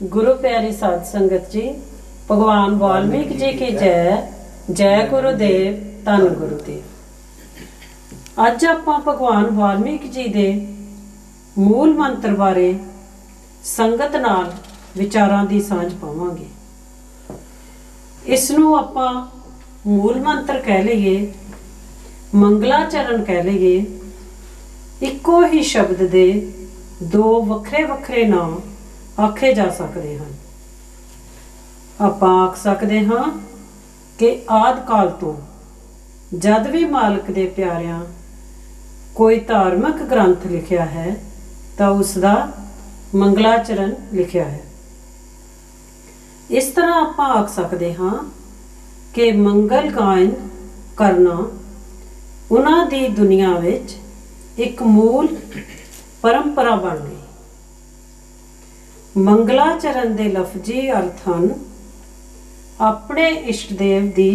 गुरु प्यारी साध संगत जी, भगवान वाल्मीकि जी की जय। जय गुरुदेव, धन गुरुदेव। अज आपां भगवान वाल्मीकि जी दे मूल मंत्र बारे संगत नाल विचारां दी सांझ पावांगे। इसनूं आपां मूल मंत्र कह लईए, मंगलाचरण कह लईए। इक्को ही शब्द दे दो वखरे वखरे नाम आखे जा सकते हैं। आपां आख सकते हाँ कि आदि काल तो जद भी मालक दे प्यारियां कोई धार्मिक ग्रंथ लिखिया है तो उसका मंगलाचरण लिखिया है। इस तरह आपां आख सकते हाँ कि मंगल गायन करना उन्हां दी दुनिया विच एक मूल परंपरा बन गई। मंगलाचरण दे लफजी अर्थ हन अपने इष्ट देव दी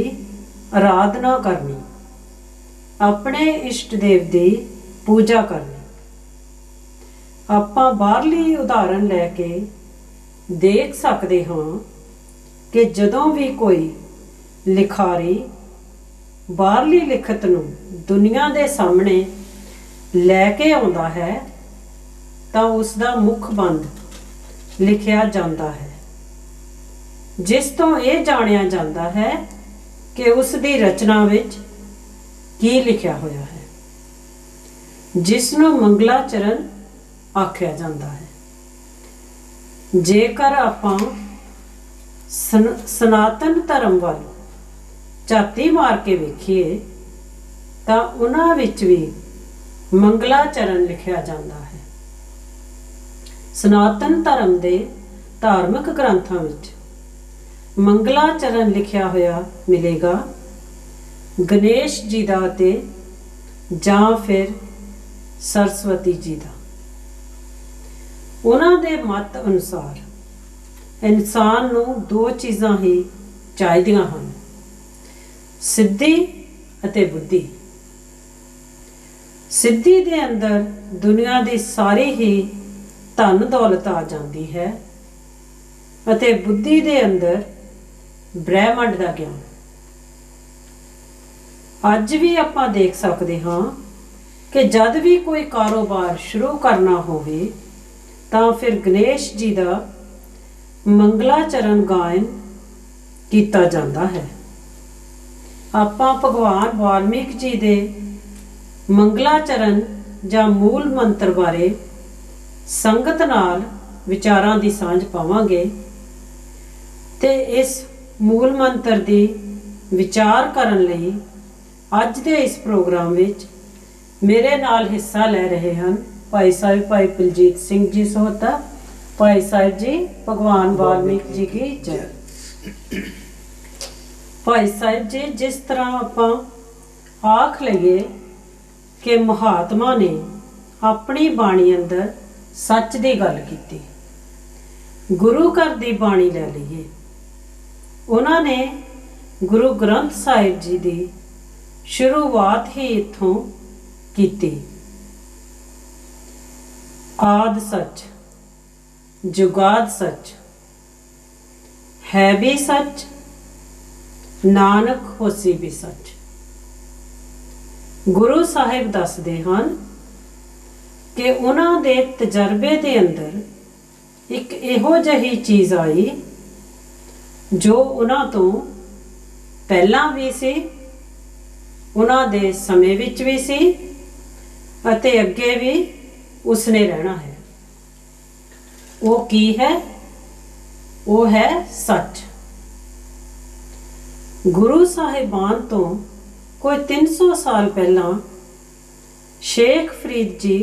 आराधना करनी, अपने इष्ट देव दी पूजा करनी। आपां बाहरली उदाहरण लैके देख सकते हाँ कि जदों भी कोई लिखारी बाहरली लिखत नूं दुनिया दे सामने लैके आउंदा है तां उसदा मुखबंद लिखिया जाता है, जिस तो यह जानिया जाता है कि उसकी रचना विच की लिखिया होया है, जिसनों मंगलाचरण आख्या जाता है। जेकर आपां सनातन धर्म वाल झाती मार के वेखीए तां उन्हां विच भी मंगलाचरण लिखिया जाता है। सनातन धर्म दे धार्मिक ग्रंथां विच मंगलाचरण लिखिया होया मिलेगा। गणेश जी दा ते जां फिर सरस्वती जी दा। उन्हां दे मत अनुसार इंसान नूं दो चीज़ां ही चाहीदियां हन, सिद्धि अते बुद्धि। सिद्धि दे अंदर दुनिया दी सारी ही धन दौलत आ जाती है अते बुद्धि दे अंदर ब्रह्मंड का ज्ञान। अज भी आपां देख सकते हाँ कि जद भी कोई कारोबार शुरू करना होवे तां फिर गणेश जी का मंगलाचरण गायन किया जाता है। आपां भगवान वाल्मीकि जी दे मंगलाचरण जां मूल मंत्र बारे संगत नाल विचारां दी सांझ पावांगे ते इस मूल मंत्र दी विचार करन लई अज दे इस प्रोग्राम विच मेरे नाल हिस्सा ले रहे हैं भाई साहिब भाई बलजीत सिंह जी सोहता। भाई साहिब जी, भगवान वाल्मीकि जी की जय। भाई साहिब जी, जिस तरह आपां आख लईए कि महात्मा ने अपनी बाणी अंदर सच की गल की, गुरु घर की बाणी ले लीए। उन्होंने गुरु ग्रंथ साहिब जी की शुरुआत ही इत्थों की। आद सच जुगाद सच है भी सच, नानक होसी भी सच। गुरु साहिब दसदे हन कि उन्हां दे तजर्बे दे अंदर एक इहो जही चीज़ आई जो उन्हां तो पहलां भी सी, उन्हां दे समय विच भी सी अते अगे भी उसने रहना है। वो की है? वो है सच। गुरु साहिबान तो कोई 300 साल पहला शेख फरीद जी,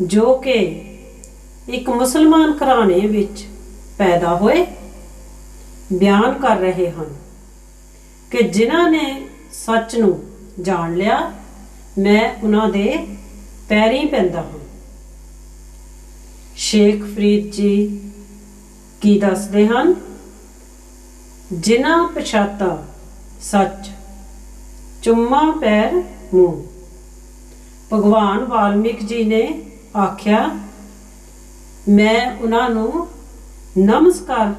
जो कि एक मुसलमान घराने विच पैदा होए, बयान कर रहे हैं कि जिन्हां ने सच नूं जान लिया, मैं उन्हां दे पैरीं पैंदा हां। शेख फरीद जी की दसदे हन, जिन्हां पछाता सच चुम्मा पैर मूँह। भगवान वाल्मीकि जी ने आख्या, मैं उन्हां नूं ਨਮਸਕਾਰ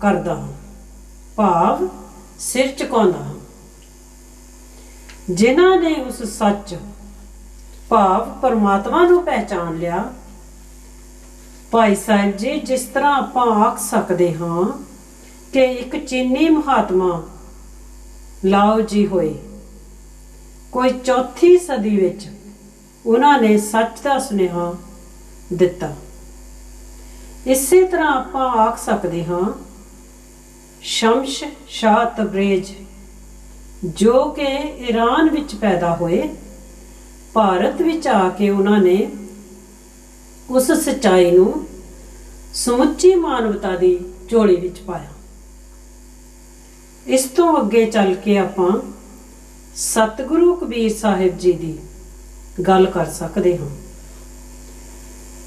ਕਰਦਾ ਹਾਂ, ਭਾਵ ਸਿਰ ਝੁਕਾਉਂਦਾ ਹਾਂ। ਜਿਨ੍ਹਾਂ ਨੇ ਉਸ ਸੱਚ ਭਾਵ ਪਰਮਾਤਮਾ ਨੂੰ ਪਹਿਚਾਨ ਲਿਆ, ਭਾਈ ਸਾਹਿਬ ਜੀ, ਜਿਸ ਤਰ੍ਹਾਂ ਆਪਾਂ ਆਖ ਸਕਦੇ ਹਾਂ ਕਿ ਇੱਕ ਚੀਨੀ ਮਹਾਤਮਾ ਲਾਓ ਜੀ ਹੋਏ, ਕੋਈ ਚੌਥੀ ਸਦੀ ਵਿੱਚ ਉਹਨਾਂ ਨੇ ਸੱਚ ਦਾ ਸੁਨੇਹਾ ਦਿੱਤਾ। ਇਸੇ ਤਰ੍ਹਾਂ ਆਪਾਂ ਆਖ ਸਕਦੇ ਹਾਂ ਸ਼ਮਸ ਸ਼ਾਹ ਤਬਰੇਜ਼, ਜੋ ਕਿ ਈਰਾਨ ਵਿੱਚ ਪੈਦਾ ਹੋਏ, ਭਾਰਤ ਵਿੱਚ ਆ ਕੇ ਉਹਨਾਂ ਨੇ ਉਸ ਸੱਚਾਈ ਨੂੰ ਸਮੁੱਚੀ ਮਾਨਵਤਾ ਦੀ ਝੋਲੀ ਵਿੱਚ ਪਾਇਆ। ਇਸ ਤੋਂ ਅੱਗੇ ਚੱਲ ਕੇ ਆਪਾਂ ਸਤਿਗੁਰੂ ਕਬੀਰ ਸਾਹਿਬ ਜੀ ਦੀ ਗੱਲ ਕਰ ਸਕਦੇ ਹਾਂ,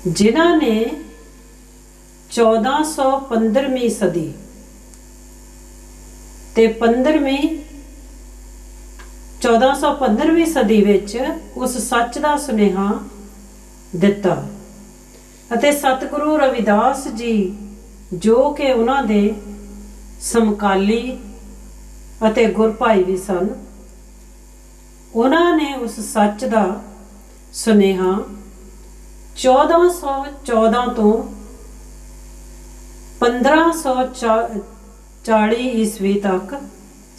ਜਿਨ੍ਹਾਂ ਨੇ 1415ਵੀਂ ਸਦੀ ਤੇ 1415ਵੀਂ ਸਦੀ ਵਿੱਚ ਉਸ ਸੱਚ ਦਾ ਸੁਨੇਹਾ ਦਿੱਤਾ। ਅਤੇ ਸਤਿਗੁਰੂ ਰਵਿਦਾਸ ਜੀ, ਜੋ ਕਿ ਉਹਨਾਂ ਦੇ ਸਮਕਾਲੀ ਅਤੇ ਗੁਰਭਾਈ ਵੀ ਸਨ, ਉਹਨਾਂ ਨੇ ਉਸ ਸੱਚ ਦਾ ਸੁਨੇਹਾ 1414 ਤੋਂ 1540 ਈਸਵੀ ਤੱਕ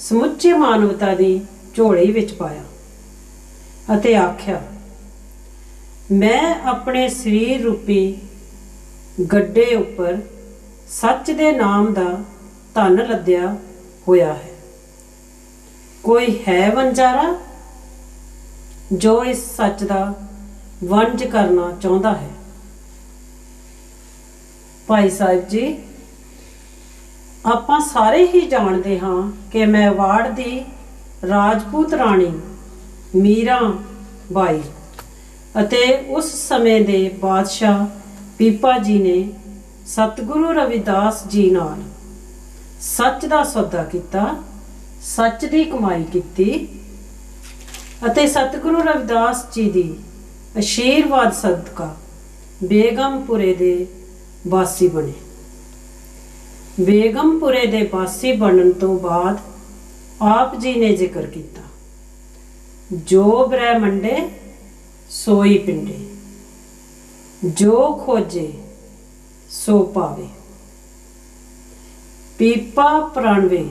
ਸਮੁੱਚੀ ਮਾਨਵਤਾ ਦੀ ਝੋਲੀ ਵਿੱਚ ਪਾਇਆ ਅਤੇ ਆਖਿਆ, ਮੈਂ ਆਪਣੇ ਸਰੀਰ ਰੂਪੀ ਗੱਡੇ ਉੱਪਰ ਸੱਚ ਦੇ ਨਾਮ ਦਾ ਧਨ ਲੱਦਿਆ ਹੋਇਆ ਹੈ। ਕੋਈ ਹੈ ਵਣਜਾਰਾ ਜੋ ਇਸ ਸੱਚ ਦਾ ਵੰਜ ਕਰਨਾ ਚਾਹੁੰਦਾ ਹੈ। ਭਾਈ ਸਾਹਿਬ ਜੀ, ਆਪਾਂ ਸਾਰੇ ਹੀ ਜਾਣਦੇ ਹਾਂ ਕਿ ਮੇਵਾੜ ਦੀ ਰਾਜਪੂਤ ਰਾਣੀ ਮੀਰਾ ਬਾਈ ਅਤੇ ਉਸ ਸਮੇਂ ਦੇ ਬਾਦਸ਼ਾਹ ਪੀਪਾ ਜੀ ਨੇ ਸਤਿਗੁਰੂ ਰਵਿਦਾਸ ਜੀ ਨਾਲ ਸੱਚ ਦਾ ਸੌਦਾ ਕੀਤਾ, ਸੱਚ ਦੀ ਕਮਾਈ ਕੀਤੀ ਅਤੇ ਸਤਿਗੁਰੂ ਰਵਿਦਾਸ ਜੀ ਦੀ ਆਸ਼ੀਰਵਾਦ ਸਦਕਾ ਬੇਗਮਪੁਰੇ ਦੇ ਵਾਸੀ ਬਣੇ। ਬੇਗਮਪੁਰੇ ਦੇ ਵਾਸੀ ਬਣਨ ਤੋਂ ਬਾਅਦ ਆਪ ਜੀ ਨੇ ਜ਼ਿਕਰ ਕੀਤਾ, ਜੋ ਬ੍ਰਹਮੰਡੇ ਸੋਈ ਪਿੰਡੇ, ਜੋ ਖੋਜੇ ਸੋ ਪਾਵੇ, ਪੀਪਾ ਪ੍ਰਣਵੇ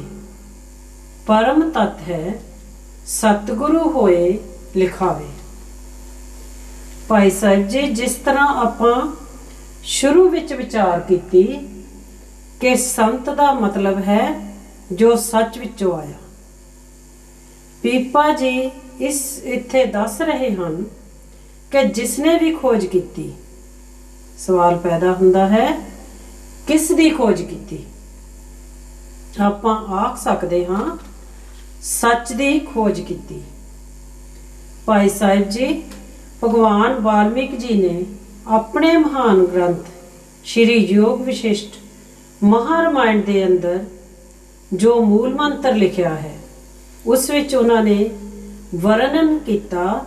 ਪਰਮ ਤਤ ਹੈ, ਸਤਿਗੁਰੂ ਹੋਏ ਲਿਖਾਵੇ। ਭਾਈ ਸਾਹਿਬ ਜੀ, ਜਿਸ ਤਰ੍ਹਾਂ ਆਪਾਂ ਸ਼ੁਰੂ ਵਿੱਚ ਵਿਚਾਰ ਕੀਤੀ ਕਿ ਸੰਤ ਦਾ ਮਤਲਬ ਹੈ ਜੋ ਸੱਚ ਵਿੱਚੋਂ ਆਇਆ, ਪੀਪਾ ਜੀ ਇੱਥੇ ਦੱਸ ਰਹੇ ਹਨ ਕਿ ਜਿਸਨੇ ਵੀ ਖੋਜ ਕੀਤੀ, ਸਵਾਲ ਪੈਦਾ ਹੁੰਦਾ ਹੈ ਕਿਸ ਦੀ ਖੋਜ ਕੀਤੀ? ਆਪਾਂ ਆਖ ਸਕਦੇ ਹਾਂ ਸੱਚ ਦੀ ਖੋਜ ਕੀਤੀ। ਭਾਈ ਸਾਹਿਬ ਜੀ, ਭਗਵਾਨ ਵਾਲਮੀਕ ਜੀ ਨੇ ਆਪਣੇ ਮਹਾਨ ਗ੍ਰੰਥ ਸ਼੍ਰੀ ਯੋਗ ਵਿਸ਼ਿਸ਼ਟ ਮਹਾਰਾਮਾਇਣ ਦੇ ਅੰਦਰ ਜੋ ਮੂਲ ਮੰਤਰ ਲਿਖਿਆ ਹੈ, ਉਸ ਵਿੱਚ ਉਹਨਾਂ ਨੇ ਵਰਣਨ ਕੀਤਾ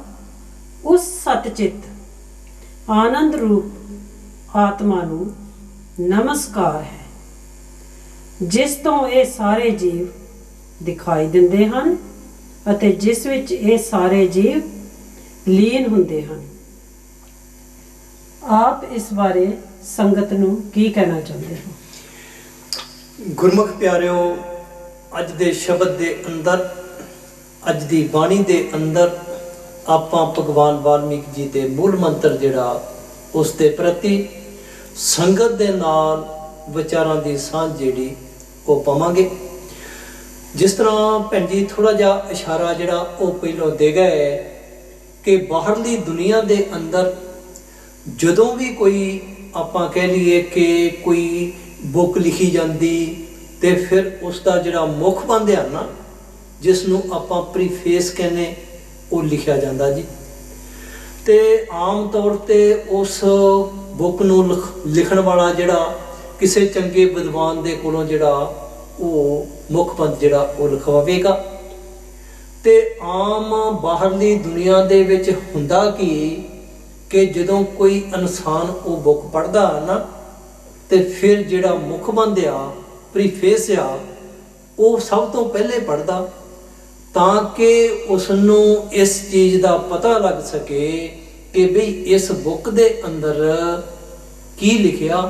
ਉਸ ਸਤਚਿੱਤ ਆਨੰਦ ਰੂਪ ਆਤਮਾ ਨੂੰ ਨਮਸਕਾਰ ਹੈ, ਜਿਸ ਤੋਂ ਇਹ ਸਾਰੇ ਜੀਵ ਦਿਖਾਈ ਦਿੰਦੇ ਹਨ ਅਤੇ ਜਿਸ ਵਿੱਚ ਇਹ ਸਾਰੇ ਜੀਵ ਲੀਨ ਹੁੰਦੇ ਹਨ। ਆਪ ਇਸ ਬਾਰੇ ਸੰਗਤ ਨੂੰ ਕੀ ਕਹਿਣਾ ਚਾਹੁੰਦੇ ਹੋ? ਗੁਰਮੁਖ ਪਿਆਰਿਓ, ਅੱਜ ਦੇ ਸ਼ਬਦ ਦੇ ਅੰਦਰ, ਅੱਜ ਦੀ ਬਾਣੀ ਦੇ ਅੰਦਰ ਆਪਾਂ ਭਗਵਾਨ ਵਾਲਮੀਕ ਜੀ ਦੇ ਮੂਲ ਮੰਤਰ ਜਿਹੜਾ ਉਸ ਦੇ ਪ੍ਰਤੀ ਸੰਗਤ ਦੇ ਨਾਲ ਵਿਚਾਰਾਂ ਦੀ ਸਾਂਝ ਜਿਹੜੀ ਉਹ ਪਾਵਾਂਗੇ। ਜਿਸ ਤਰ੍ਹਾਂ ਭੈਣ ਜੀ ਥੋੜਾ ਜਿਹਾ ਇਸ਼ਾਰਾ ਜਿਹੜਾ ਉਹ ਪਹਿਲਾਂ ਦੇ ਗਏ ਕਿ ਬਾਹਰਲੀ ਦੁਨੀਆ ਦੇ ਅੰਦਰ ਜਦੋਂ ਵੀ ਕੋਈ ਆਪਾਂ ਕਹਿ ਲਈਏ ਕਿ ਕੋਈ ਬੁੱਕ ਲਿਖੀ ਜਾਂਦੀ ਤੇ ਫਿਰ ਉਸ ਦਾ ਜਿਹੜਾ ਮੁੱਖ ਬੰਦਿਆ ਨਾ, ਜਿਸ ਨੂੰ ਆਪਾਂ ਪ੍ਰੀਫੇਸ ਕਹਿੰਦੇ, ਉਹ ਲਿਖਿਆ ਜਾਂਦਾ ਜੀ। ਤੇ ਆਮ ਤੌਰ ਤੇ ਉਸ ਬੁੱਕ ਨੂੰ ਲਿਖਣ ਵਾਲਾ ਜਿਹੜਾ ਕਿਸੇ ਚੰਗੇ ਵਿਦਵਾਨ ਦੇ ਕੋਲੋਂ ਜਿਹੜਾ ਉਹ ਮੁੱਖ ਬੰਦ ਜਿਹੜਾ ਉਹ ਲਿਖਵਾਵੇਗਾ। ਤੇ ਆਮ ਬਾਹਰਲੀ ਦੁਨੀਆ ਦੇ ਵਿੱਚ ਹੁੰਦਾ ਕਿ ਜਦੋਂ ਕੋਈ ਇਨਸਾਨ ਉਹ ਬੁੱਕ ਪੜ੍ਹਦਾ ਨਾ, ਤੇ ਫਿਰ ਜਿਹੜਾ ਮੁਖਬੰਦ ਆ, ਪ੍ਰੀਫੇਸ ਆ, ਉਹ ਸਭ ਤੋਂ ਪਹਿਲੇ ਪੜ੍ਹਦਾ, ਤਾਂ ਕਿ ਉਸ ਨੂੰ ਇਸ ਚੀਜ਼ ਦਾ ਪਤਾ ਲੱਗ ਸਕੇ ਕਿ ਬਈ ਇਸ ਬੁੱਕ ਦੇ ਅੰਦਰ ਕੀ ਲਿਖਿਆ,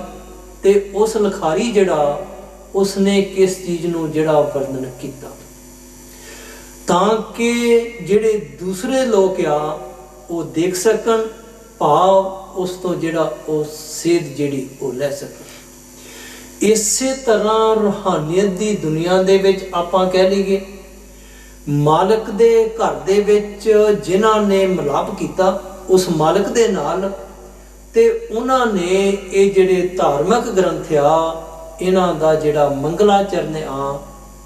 ਤੇ ਉਸ ਲਿਖਾਰੀ ਜਿਹੜਾ ਉਸਨੇ ਕਿਸ ਚੀਜ਼ ਨੂੰ ਜਿਹੜਾ ਵਰਣਨ ਕੀਤਾ, ਤਾਂ ਕਿ ਜਿਹੜੇ ਦੂਸਰੇ ਲੋਕ ਆ ਉਹ ਦੇਖ ਸਕਣ, ਭਾਵ ਉਸ ਤੋਂ ਜਿਹੜਾ ਉਹ ਸੇਧ ਜਿਹੜੀ ਉਹ ਲੈ ਸਕਣ। ਇਸੇ ਤਰ੍ਹਾਂ ਰੂਹਾਨੀਅਤ ਦੀ ਦੁਨੀਆ ਦੇ ਵਿੱਚ ਆਪਾਂ ਕਹਿ ਲਈਏ, ਮਾਲਕ ਦੇ ਘਰ ਦੇ ਵਿੱਚ ਜਿਨ੍ਹਾਂ ਨੇ ਮਿਲਾਪ ਕੀਤਾ ਉਸ ਮਾਲਕ ਦੇ ਨਾਲ, ਤੇ ਉਹਨਾਂ ਨੇ ਇਹ ਜਿਹੜੇ ਧਾਰਮਿਕ ਗ੍ਰੰਥ ਆ, ਇਹਨਾਂ ਦਾ ਜਿਹੜਾ ਮੰਗਲਾਚਰਨ ਆ,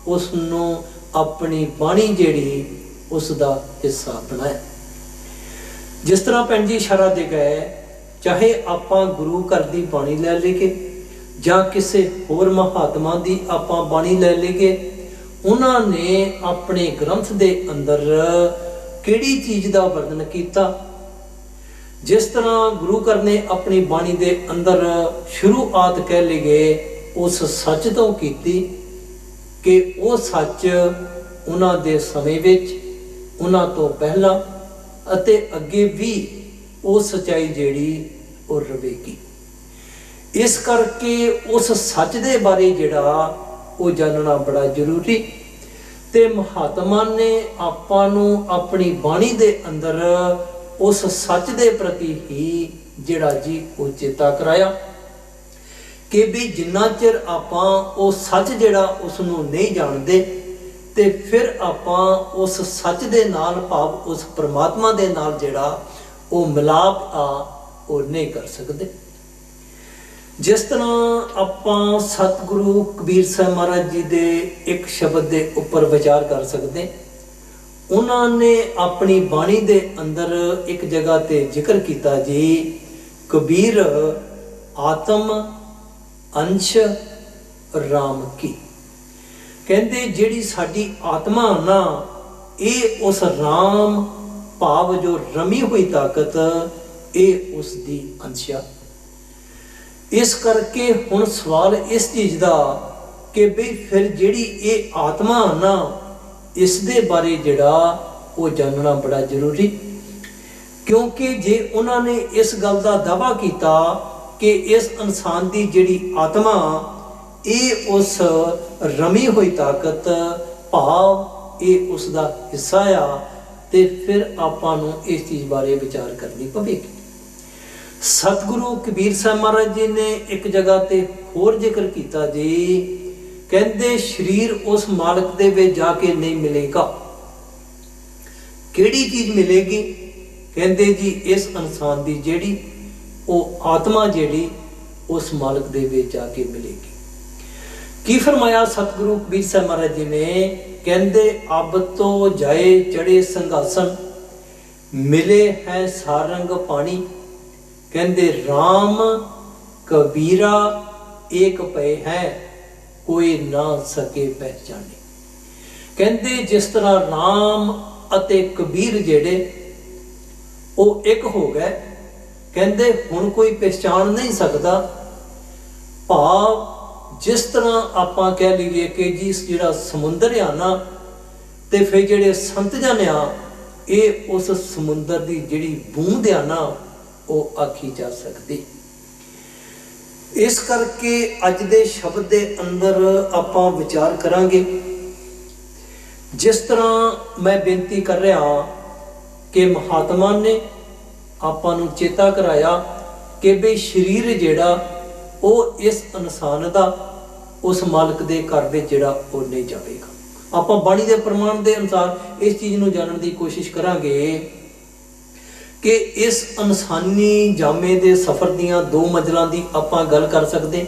ਉਸ ਨੂੰ ਆਪਣੀ ਬਾਣੀ ਜਿਹੜੀ ਉਸ ਦਾ ਹਿੱਸਾ ਬਣਾਇਆ। ਜਿਸ ਤਰ੍ਹਾਂ ਭੈਣ ਜੀ ਇਸ਼ਾਰਾ ਦੇ ਗਏ, ਚਾਹੇ ਆਪਾਂ ਗੁਰੂ ਘਰ ਦੀ ਬਾਣੀ ਲੈ ਲਈਏ ਜਾਂ ਕਿਸੇ ਹੋਰ ਮਹਾਤਮਾ ਦੀ ਆਪਾਂ ਬਾਣੀ ਲੈ ਲਈਏ, ਉਹਨਾਂ ਨੇ ਆਪਣੇ ਗ੍ਰੰਥ ਦੇ ਅੰਦਰ ਕਿਹੜੀ ਚੀਜ਼ ਦਾ ਵਰਣਨ ਕੀਤਾ। ਜਿਸ ਤਰ੍ਹਾਂ ਗੁਰੂ ਘਰ ਨੇ ਆਪਣੀ ਬਾਣੀ ਦੇ ਅੰਦਰ ਸ਼ੁਰੂਆਤ ਕਹਿ ਲਈਏ ਉਸ ਸੱਚ ਤੋਂ ਕੀਤੀ, ਕਿ ਉਹ ਸੱਚ ਉਹਨਾਂ ਦੇ ਸਮੇਂ ਵਿੱਚ, ਉਹਨਾਂ ਤੋਂ ਪਹਿਲਾਂ ਅਤੇ ਅੱਗੇ ਵੀ ਉਹ ਸੱਚਾਈ ਜਿਹੜੀ ਉਹ ਰਹੇਗੀ। ਇਸ ਕਰਕੇ ਉਸ ਸੱਚ ਦੇ ਬਾਰੇ ਜਿਹੜਾ ਉਹ ਜਾਣਨਾ ਬੜਾ ਜ਼ਰੂਰੀ, ਤੇ ਮਹਾਤਮਾ ਨੇ ਆਪਾਂ ਨੂੰ ਆਪਣੀ ਬਾਣੀ ਦੇ ਅੰਦਰ ਉਸ ਸੱਚ ਦੇ ਪ੍ਰਤੀ ਹੀ ਜਿਹੜਾ ਜੀ ਉਹ ਚੇਤਾ ਕਰਾਇਆ, ਕਿ ਵੀ ਜਿੰਨਾ ਚਿਰ ਆਪਾਂ ਉਹ ਸੱਚ ਜਿਹੜਾ ਉਸ ਨੂੰ ਨਹੀਂ ਜਾਣਦੇ, ਤੇ ਫਿਰ ਆਪਾਂ ਉਸ ਸੱਚ ਦੇ ਨਾਲ, ਭਾਵ ਉਸ ਪਰਮਾਤਮਾ ਦੇ ਨਾਲ ਜਿਹੜਾ ਉਹ ਮਿਲਾਪ ਆ ਉਹ ਨਹੀਂ ਕਰ ਸਕਦੇ। ਜਿਸ ਤਰ੍ਹਾਂ ਆਪਾਂ ਸਤਿਗੁਰੂ ਕਬੀਰ ਸਾਹਿਬ ਮਹਾਰਾਜ ਜੀ ਦੇ ਇੱਕ ਸ਼ਬਦ ਦੇ ਉੱਪਰ ਵਿਚਾਰ ਕਰ ਸਕਦੇ। ਉਹਨਾਂ ਨੇ ਆਪਣੀ ਬਾਣੀ ਦੇ ਅੰਦਰ ਇੱਕ ਜਗ੍ਹਾ ਤੇ ਜ਼ਿਕਰ ਕੀਤਾ ਜੀ, ਕਬੀਰ ਆਤਮ ਅੰਸ਼ ਰਾਮ ਕੀ। ਕਹਿੰਦੇ ਜਿਹੜੀ ਸਾਡੀ ਆਤਮਾ ਨਾ, ਇਹ ਉਸ ਰਾਮ ਭਾਵ ਜੋ ਰਮੀ ਹੋਈ ਤਾਕਤ, ਇਹ ਉਸ ਦੀ ਅੰਸ਼ਾ। ਇਸ ਕਰਕੇ ਹੁਣ ਸਵਾਲ ਇਸ ਚੀਜ਼ ਦਾ ਕਿ ਬਈ ਫਿਰ ਜਿਹੜੀ ਇਹ ਆਤਮਾ ਨਾ, ਇਸ ਦੇ ਬਾਰੇ ਜਿਹੜਾ ਉਹ ਜਾਣਨਾ ਬੜਾ ਜ਼ਰੂਰੀ, ਕਿਉਂਕਿ ਜੇ ਉਹਨਾਂ ਨੇ ਇਸ ਗੱਲ ਦਾ ਦਾਅਵਾ ਕੀਤਾ ਕਿ ਇਸ ਇਨਸਾਨ ਦੀ ਜਿਹੜੀ ਆਤਮਾ, ਇਹ ਉਸ ਰਮੀ ਹੋਈ ਤਾਕਤ, ਭਾਵ ਇਹ ਉਸ ਦਾ ਹਿੱਸਾ ਆ, ਤੇ ਫਿਰ ਆਪਾਂ ਨੂੰ ਇਸ ਚੀਜ਼ ਬਾਰੇ ਵਿਚਾਰ ਕਰਨੀ ਪਵੇਗੀ। ਸਤਿਗੁਰੂ ਕਬੀਰ ਸਾਹਿਬ ਮਹਾਰਾਜ ਜੀ ਨੇ ਇੱਕ ਜਗ੍ਹਾ ਤੇ ਹੋਰ ਜ਼ਿਕਰ ਕੀਤਾ ਜੀ, ਕਹਿੰਦੇ ਸਰੀਰ ਉਸ ਮਾਲਕ ਦੇ ਵਿੱਚ ਜਾ ਕੇ ਨਹੀਂ ਮਿਲੇਗਾ। ਕਿਹੜੀ ਚੀਜ਼ ਮਿਲੇਗੀ? ਕਹਿੰਦੇ ਜੀ ਇਸ ਇਨਸਾਨ ਦੀ ਜਿਹੜੀ ਉਹ ਆਤਮਾ ਜਿਹੜੀ ਉਸ ਮਾਲਕ ਦੇ ਵਿੱਚ ਜਾ ਕੇ ਮਿਲੇਗੀ। ਕੀ ਫਰਮਾਇਆ ਸਤਿਗੁਰੂ ਕਬੀਰ ਸਾਹਿਬ ਮਹਾਰਾਜ ਜੀ ਨੇ? ਕਹਿੰਦੇ ਅਬ ਤੋਂ ਜਾਏ ਚੜੇ ਸੰਘਾਸਨ, ਮਿਲੇ ਹੈ ਸਾਰੰਗ ਪਾਣੀ। ਕਹਿੰਦੇ RAM ਕਬੀਰਾ ਏਕ ਪਏ ਹੈ, ਕੋਈ ਨਾ ਸਕੇ ਪਹਿਚਾਨੇ। ਕਹਿੰਦੇ ਜਿਸ ਤਰ੍ਹਾਂ RAM ਅਤੇ ਕਬੀਰ ਜਿਹੜੇ ਉਹ ਇੱਕ ਹੋ ਗਏ, ਕਹਿੰਦੇ ਹੁਣ ਕੋਈ ਪਹਿਚਾਨ ਨਹੀਂ ਸਕਦਾ। ਭਾਵ ਜਿਸ ਤਰ੍ਹਾਂ ਆਪਾਂ ਕਹਿ ਲਈਏ ਕਿ ਜੀ ਜਿਹੜਾ ਸਮੁੰਦਰ ਆ ਨਾ, ਤੇ ਫਿਰ ਜਿਹੜੇ ਸੰਤ ਜਨ ਆ, ਇਹ ਉਸ ਸਮੁੰਦਰ ਦੀ ਜਿਹੜੀ ਬੂੰਦ ਆ ਨਾ, ਉਹ ਆਖੀ ਜਾ ਸਕਦੀ। ਇਸ ਕਰਕੇ ਅੱਜ ਦੇ ਸ਼ਬਦ ਦੇ ਅੰਦਰ ਆਪਾਂ ਵਿਚਾਰ ਕਰਾਂਗੇ। ਜਿਸ ਤਰ੍ਹਾਂ ਮੈਂ ਬੇਨਤੀ ਕਰ ਰਿਹਾ ਕਿ ਮਹਾਤਮਾ ਨੇ ਆਪਾਂ ਨੂੰ ਚੇਤਾ ਕਰਾਇਆ ਕਿ ਬਈ ਸਰੀਰ ਜਿਹੜਾ ਉਹ ਇਸ ਇਨਸਾਨ ਦਾ ਉਸ ਮਾਲਕ ਦੇ ਘਰ ਵਿੱਚ ਜਿਹੜਾ ਉਹ ਨਹੀਂ ਜਾਵੇਗਾ। ਆਪਾਂ ਬਾਣੀ ਦੇ ਪ੍ਰਮਾਣ ਦੇ ਅਨੁਸਾਰ ਇਸ ਚੀਜ਼ ਨੂੰ ਜਾਣਨ ਦੀ ਕੋਸ਼ਿਸ਼ ਕਰਾਂਗੇ ਕਿ ਇਸ ਇਨਸਾਨੀ ਜਾਮੇ ਦੇ ਸਫ਼ਰ ਦੀਆਂ ਦੋ ਮੰਜ਼ਲਾਂ ਦੀ ਆਪਾਂ ਗੱਲ ਕਰ ਸਕਦੇ।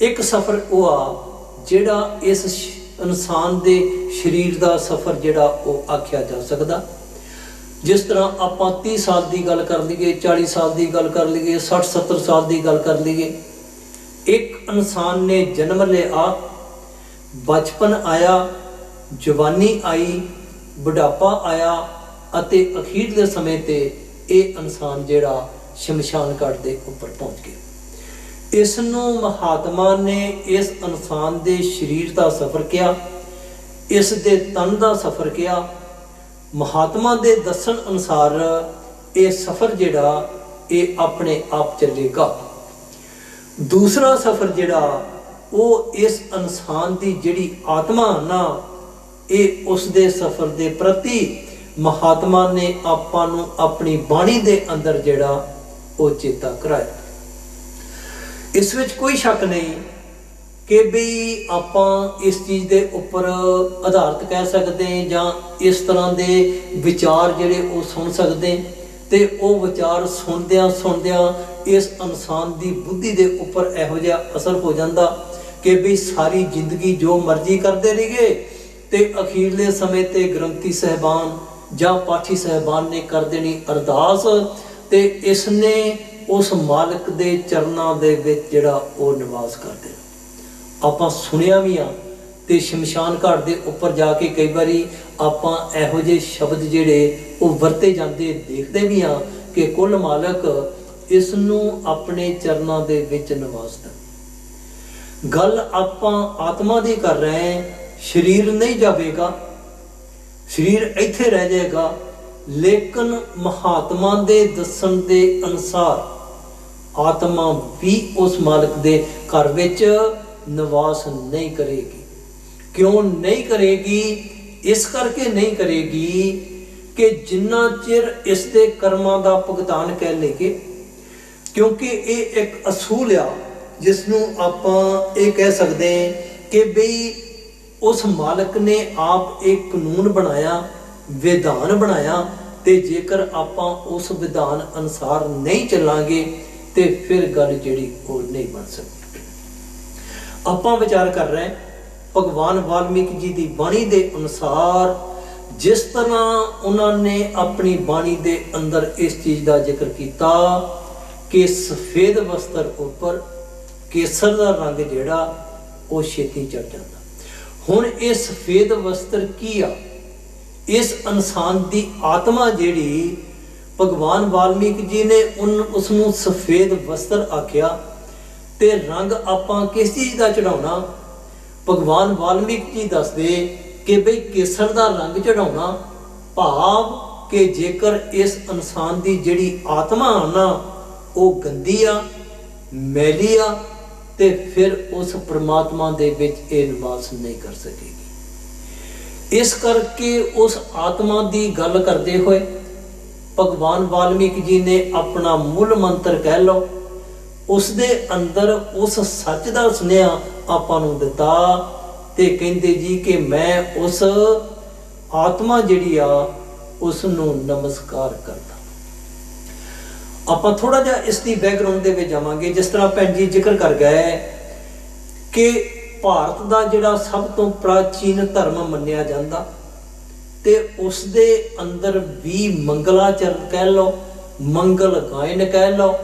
ਇੱਕ ਸਫ਼ਰ ਉਹ ਆ ਜਿਹੜਾ ਇਸ ਇਨਸਾਨ ਦੇ ਸਰੀਰ ਦਾ ਸਫ਼ਰ ਜਿਹੜਾ ਉਹ ਆਖਿਆ ਜਾ ਸਕਦਾ। ਜਿਸ ਤਰ੍ਹਾਂ ਆਪਾਂ 30 ਸਾਲ ਦੀ ਗੱਲ ਕਰ ਲਈਏ, 40 ਸਾਲ ਦੀ ਗੱਲ ਕਰ ਲਈਏ, 60-70 ਸਾਲ ਦੀ ਗੱਲ ਕਰ ਲਈਏ। ਇੱਕ ਇਨਸਾਨ ਨੇ ਜਨਮ ਲਿਆ, ਬਚਪਨ ਆਇਆ, ਜਵਾਨੀ ਆਈ, ਬੁਢਾਪਾ ਆਇਆ ਅਤੇ ਅਖੀਰਲੇ ਸਮੇਂ ਤੇ ਇਹ ਇਨਸਾਨ ਜਿਹੜਾ ਸ਼ਮਸ਼ਾਨ ਘਾਟ ਦੇ ਉੱਪਰ ਪਹੁੰਚ ਗਿਆ। ਇਸ ਨੂੰ ਮਹਾਤਮਾ ਨੇ ਇਸ ਇਨਸਾਨ ਦੇ ਸਰੀਰ ਦਾ ਸਫ਼ਰ ਕਿਹਾ, ਇਸ ਦੇ ਤਨ ਦਾ ਸਫ਼ਰ ਕਿਹਾ। ਮਹਾਤਮਾ ਦੇ ਦੱਸਣ ਅਨੁਸਾਰ ਇਹ ਸਫ਼ਰ ਜਿਹੜਾ ਇਹ ਆਪਣੇ ਆਪ ਚੱਲੇਗਾ। ਦੂਸਰਾ ਸਫ਼ਰ ਜਿਹੜਾ ਉਹ ਇਸ ਇਨਸਾਨ ਦੀ ਜਿਹੜੀ ਆਤਮਾ ਨਾ, ਇਹ ਉਸ ਦੇ ਸਫ਼ਰ ਦੇ ਪ੍ਰਤੀ ਮਹਾਤਮਾ ਨੇ ਆਪਾਂ ਨੂੰ ਆਪਣੀ ਬਾਣੀ ਦੇ ਅੰਦਰ ਜਿਹੜਾ ਉਹ ਚੇਤਾ ਕਰਾਇਆ। ਇਸ ਵਿੱਚ ਕੋਈ ਸ਼ੱਕ ਨਹੀਂ ਕਿ ਵੀ ਆਪਾਂ ਇਸ ਚੀਜ਼ ਦੇ ਉੱਪਰ ਆਧਾਰਿਤ ਕਹਿ ਸਕਦੇ ਜਾਂ ਇਸ ਤਰ੍ਹਾਂ ਦੇ ਵਿਚਾਰ ਜਿਹੜੇ ਉਹ ਸੁਣ ਸਕਦੇ, ਤੇ ਉਹ ਵਿਚਾਰ ਸੁਣਦਿਆਂ ਇਸ ਇਨਸਾਨ ਦੀ ਬੁੱਧੀ ਦੇ ਉੱਪਰ ਇਹੋ ਜਿਹਾ ਅਸਰ ਹੋ ਜਾਂਦਾ ਕਿ ਵੀ ਸਾਰੀ ਜ਼ਿੰਦਗੀ ਜੋ ਮਰਜ਼ੀ ਕਰਦੇ ਰਹੀਏ, ਤੇ ਅਖੀਰਲੇ ਸਮੇਂ ਤੇ ਗ੍ਰੰਥੀ ਸਾਹਿਬਾਨ ਜਾਂ ਪਾਠੀ ਸਾਹਿਬਾਨ ਨੇ ਕਰ ਦੇਣੀ ਅਰਦਾਸ, ਤੇ ਇਸ ਨੇ ਉਸ ਮਾਲਕ ਦੇ ਚਰਨਾਂ ਦੇ ਵਿੱਚ ਜਿਹੜਾ ਉਹ ਨਿਵਾਸ ਕਰਦੇ। ਆਪਾਂ ਸੁਣਿਆ ਵੀ ਆ, ਤੇ ਸ਼ਮਸ਼ਾਨ ਘਾਟ ਦੇ ਉੱਪਰ ਜਾ ਕੇ ਕਈ ਵਾਰੀ ਆਪਾਂ ਇਹੋ ਜਿਹੇ ਸ਼ਬਦ ਜਿਹੜੇ ਉਹ ਵਰਤੇ ਜਾਂਦੇ ਦੇਖਦੇ ਵੀ ਆ ਕਿ ਕੁੱਲ ਮਾਲਕ ਇਸ ਨੂੰ ਆਪਣੇ ਚਰਨਾਂ ਦੇ ਵਿੱਚ ਨਿਵਾਸਦਾ। ਗੱਲ ਆਪਾਂ ਆਤਮਾ ਦੀ ਕਰ ਰਹੇ ਹਾਂ। ਸਰੀਰ ਨਹੀਂ ਜਾਵੇਗਾ, ਸਰੀਰ ਇੱਥੇ ਰਹਿ ਜਾਏਗਾ, ਲੇਕਿਨ ਮਹਾਤਮਾ ਦੇ ਦੱਸਣ ਦੇ ਅਨੁਸਾਰ ਆਤਮਾ ਵੀ ਉਸ ਮਾਲਕ ਦੇ ਘਰ ਵਿੱਚ ਨਿਵਾਸ ਨਹੀਂ ਕਰੇਗੀ। ਕਿਉਂ ਨਹੀਂ ਕਰੇਗੀ? ਇਸ ਕਰਕੇ ਨਹੀਂ ਕਰੇਗੀ ਕਿ ਜਿੰਨਾ ਚਿਰ ਇਸ ਦੇ ਕਰਮਾਂ ਦਾ ਭੁਗਤਾਨ ਕਹਿ ਲਈਏ, ਕਿਉਂਕਿ ਇਹ ਇੱਕ ਅਸੂਲ ਆ ਜਿਸ ਨੂੰ ਆਪਾਂ ਇਹ ਕਹਿ ਸਕਦੇ ਕਿ ਬਈ ਉਸ ਮਾਲਕ ਨੇ ਆਪ ਇੱਕ ਕਾਨੂੰਨ ਬਣਾਇਆ, ਵਿਧਾਨ ਬਣਾਇਆ, ਤੇ ਜੇਕਰ ਆਪਾਂ ਉਸ ਵਿਧਾਨ ਅਨੁਸਾਰ ਨਹੀਂ ਚੱਲਾਂਗੇ ਤੇ ਫਿਰ ਗੱਲ ਜਿਹੜੀ ਉਹ ਨਹੀਂ ਬਣ ਸਕਦੀ। ਆਪਾਂ ਵਿਚਾਰ ਕਰ ਰਹੇ ਭਗਵਾਨ ਵਾਲਮੀਕ ਜੀ ਦੀ ਬਾਣੀ ਦੇ ਅਨੁਸਾਰ, ਜਿਸ ਤਰ੍ਹਾਂ ਉਹਨਾਂ ਨੇ ਆਪਣੀ ਬਾਣੀ ਦੇ ਅੰਦਰ ਇਸ ਚੀਜ਼ ਦਾ ਜ਼ਿਕਰ ਕੀਤਾ ਕਿ ਸਫੇਦ ਵਸਤਰ ਉੱਪਰ ਕੇਸਰ ਦਾ ਰੰਗ ਜਿਹੜਾ ਉਹ ਛੇਤੀ ਚੜ ਜਾਂਦਾ। ਹੁਣ ਇਹ ਸਫੇਦ ਵਸਤਰ ਕੀ ਆ? ਇਸ ਇਨਸਾਨ ਦੀ ਆਤਮਾ ਜਿਹੜੀ, ਭਗਵਾਨ ਵਾਲਮੀਕ ਜੀ ਨੇ ਉਸ ਨੂੰ ਸਫੇਦ ਵਸਤਰ ਆਖਿਆ, ਤੇ ਰੰਗ ਆਪਾਂ ਕਿਸ ਚੀਜ਼ ਦਾ ਚੜਾਉਣਾ? ਭਗਵਾਨ ਵਾਲਮੀਕ ਜੀ ਦੱਸਦੇ ਕਿ ਬਈ ਕੇਸਰ ਦਾ ਰੰਗ ਚੜਾਉਣਾ, ਭਾਵ ਕਿ ਜੇਕਰ ਇਸ ਇਨਸਾਨ ਦੀ ਜਿਹੜੀ ਆਤਮਾ ਨਾ ਉਹ ਗੰਦੀ ਆ, ਮੈਲੀ ਆ, ਤੇ ਫਿਰ ਉਸ ਪ੍ਰਮਾਤਮਾ ਦੇ ਵਿੱਚ ਇਹ ਨਿਵਾਸ ਨਹੀਂ ਕਰ ਸਕੇਗੀ। ਇਸ ਕਰਕੇ ਉਸ ਆਤਮਾ ਦੀ ਗੱਲ ਕਰਦੇ ਹੋਏ ਭਗਵਾਨ ਵਾਲਮੀਕ ਜੀ ਨੇ ਆਪਣਾ ਮੂਲ ਮੰਤਰ ਕਹਿ ਲਓ, ਉਸ ਦੇ ਅੰਦਰ ਉਸ ਸੱਚ ਦਾ ਸੁਨੇਹਾ ਆਪਾਂ ਨੂੰ ਦਿੱਤਾ, ਤੇ ਕਹਿੰਦੇ ਜੀ ਕਿ ਮੈਂ ਉਸ ਆਤਮਾ ਜਿਹੜੀ ਆ ਉਸ ਨੂੰ ਨਮਸਕਾਰ ਕਰਦਾ। ਆਪਾਂ ਥੋੜਾ ਜਿਹਾ ਇਸ ਦੀ ਬੈਕਗ੍ਰਾਉਂਡ ਦੇ ਵਿੱਚ ਜਾਵਾਂਗੇ। ਜਿਸ ਤਰ੍ਹਾਂ ਭੈਣ ਜੀ ਜ਼ਿਕਰ ਕਰ ਗਏ ਕਿ ਭਾਰਤ ਦਾ ਜਿਹੜਾ ਸਭ ਤੋਂ ਪ੍ਰਾਚੀਨ ਧਰਮ ਮੰਨਿਆ ਜਾਂਦਾ, ਤੇ ਉਸ ਦੇ ਅੰਦਰ ਵੀ ਮੰਗਲਾਚਰਨ ਕਹਿ ਲਓ, ਮੰਗਲ ਗਾਇਨ ਕਹਿ ਲਓ,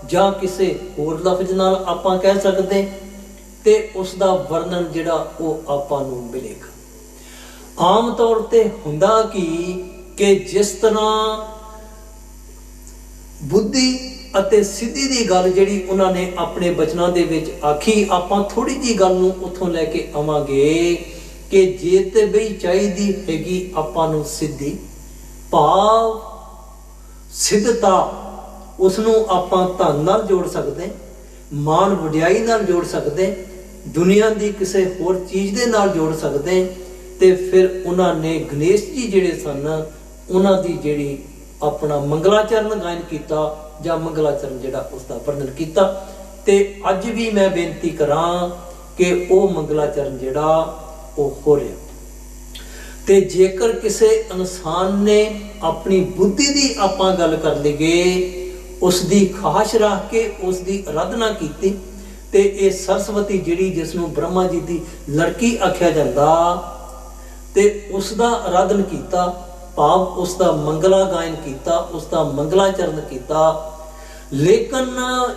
ਜਾਂ ਕਿਸੇ ਹੋਰ ਲਫ਼ਜ਼ ਨਾਲ ਆਪਾਂ ਕਹਿ ਸਕਦੇ, ਤੇ ਉਸ ਦਾ ਵਰਣਨ ਜਿਹੜਾ ਉਹ ਆਪਾਂ ਨੂੰ ਮਿਲੇਗਾ। ਆਮ ਤੌਰ ਤੇ ਹੁੰਦਾ ਕਿ ਜਿਸ ਤਰ੍ਹਾਂ ਬੁੱਧੀ ਅਤੇ ਸਿੱਧੀ ਦੀ ਗੱਲ ਜਿਹੜੀ ਉਹਨਾਂ ਨੇ ਆਪਣੇ ਬਚਨਾਂ ਦੇ ਵਿੱਚ ਆਖੀ, ਆਪਾਂ ਥੋੜੀ ਜਿਹੀ ਗੱਲ ਨੂੰ ਉੱਥੋਂ ਲੈ ਕੇ ਆਵਾਂਗੇ ਕਿ ਜੇ ਤੇ ਬਈ ਚਾਹੀਦੀ ਹੈਗੀ ਆਪਾਂ ਨੂੰ ਸਿੱਧੀ, ਭਾਵ ਸਿੱਧਤਾ, ਉਸ ਨੂੰ ਆਪਾਂ ਧਨ ਨਾਲ ਜੋੜ ਸਕਦੇ, ਮਾਣ ਵਡਿਆਈ ਨਾਲ ਜੋੜ ਸਕਦੇ, ਦੁਨੀਆ ਦੀ ਕਿਸੇ ਹੋਰ ਚੀਜ਼ ਦੇ ਨਾਲ ਜੋੜ ਸਕਦੇ, ਤੇ ਫਿਰ ਉਹਨਾਂ ਨੇ ਗਣੇਸ਼ ਜੀ ਜਿਹੜੇ ਸਨ ਉਹਨਾਂ ਦੀ ਜਿਹੜੀ ਆਪਣਾ ਮੰਗਲਾਚਰਨ ਗਾਇਨ ਕੀਤਾ, ਜਾਂ ਮੰਗਲਾਚਰਨ ਜਿਹੜਾ ਉਸ ਦਾ ਵਰਣਨ ਕੀਤਾ। ਤੇ ਅੱਜ ਵੀ ਮੈਂ ਬੇਨਤੀ ਕਰਾਂ ਕਿ ਉਹ ਮੰਗਲਾਚਰਨ ਜਿਹੜਾ ਉਹ ਹੋ ਰਿਹਾ, ਤੇ ਜੇਕਰ ਕਿਸੇ ਇਨਸਾਨ ਨੇ ਆਪਣੀ ਬੁੱਧੀ ਦੀ ਆਪਾਂ ਗੱਲ ਕਰ ਲਈਏ, ਉਸ ਦੀ ਖਾਸ਼ ਰੱਖ ਕੇ ਉਸ ਦੀ ਅਰਾਧਨਾ ਕੀਤੀ, ਤੇ ਇਹ ਸਰਸਵਤੀ ਜਿਹੜੀ ਜਿਸ ਨੂੰ ਬ੍ਰਹਮਾ ਜੀ ਦੀ ਲੜਕੀ ਆਖਿਆ ਜਾਂਦਾ, ਤੇ ਉਸ ਦਾ ਅਰਾਧਨ ਕੀਤਾ, ਭਾਵ ਉਸ ਦਾ ਮੰਗਲਾ ਗਾਇਨ ਕੀਤਾ, ਉਸ ਦਾ ਮੰਗਲਾਚਰਨ ਕੀਤਾ। ਲੇਕਿਨ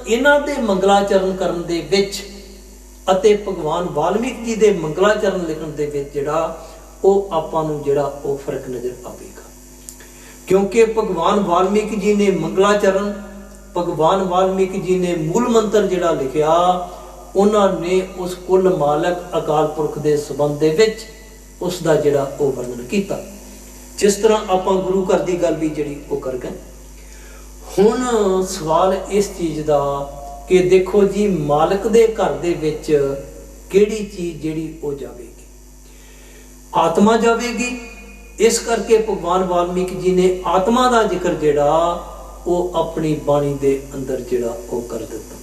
ਇਹਨਾਂ ਦੇ ਮੰਗਲਾਚਰਨ ਕਰਨ ਦੇ ਵਿੱਚ ਅਤੇ ਭਗਵਾਨ ਵਾਲਮੀਕ ਜੀ ਦੇ ਮੰਗਲਾਚਰਨ ਲਿਖਣ ਦੇ ਵਿੱਚ ਜਿਹੜਾ ਉਹ ਆਪਾਂ ਨੂੰ ਜਿਹੜਾ ਉਹ ਫਰਕ ਨਜ਼ਰ ਆਵੇਗਾ, ਕਿਉਂਕਿ ਭਗਵਾਨ ਵਾਲਮੀਕ ਜੀ ਨੇ ਮੰਗਲਾਚਰਨ ਭਗਵਾਨ ਵਾਲਮੀਕ ਜੀ ਨੇ ਮੂਲ ਮੰਤਰ ਜਿਹੜਾ ਲਿਖਿਆ, ਉਹਨਾਂ ਨੇ ਉਸ ਕੁੱਲ ਮਾਲਕ ਅਕਾਲ ਪੁਰਖ ਦੇ ਸੰਬੰਧ ਦੇ ਵਿੱਚ ਉਸ ਦਾ ਜਿਹੜਾ ਉਹ ਵਰਣਨ ਕੀਤਾ। ਜਿਸ ਤਰ੍ਹਾਂ ਆਪਾਂ ਗੁਰੂ ਘਰ ਦੀ ਗੱਲ ਵੀ ਜਿਹੜੀ ਉਹ ਕਰ ਗਏ। ਹੁਣ ਸਵਾਲ ਇਸ ਚੀਜ਼ ਦਾ ਕਿ ਦੇਖੋ ਜੀ, ਮਾਲਕ ਦੇ ਘਰ ਦੇ ਵਿੱਚ ਕਿਹੜੀ ਚੀਜ਼ ਜਿਹੜੀ ਉਹ ਜਾਵੇਗੀ? ਆਤਮਾ ਜਾਵੇਗੀ। ਇਸ ਕਰਕੇ ਭਗਵਾਨ ਵਾਲਮੀਕ ਜੀ ਨੇ ਆਤਮਾ ਦਾ ਜ਼ਿਕਰ ਜਿਹੜਾ ਉਹ ਆਪਣੀ ਬਾਣੀ ਦੇ ਅੰਦਰ ਜਿਹੜਾ ਉਹ ਕਰ ਦਿੱਤਾ।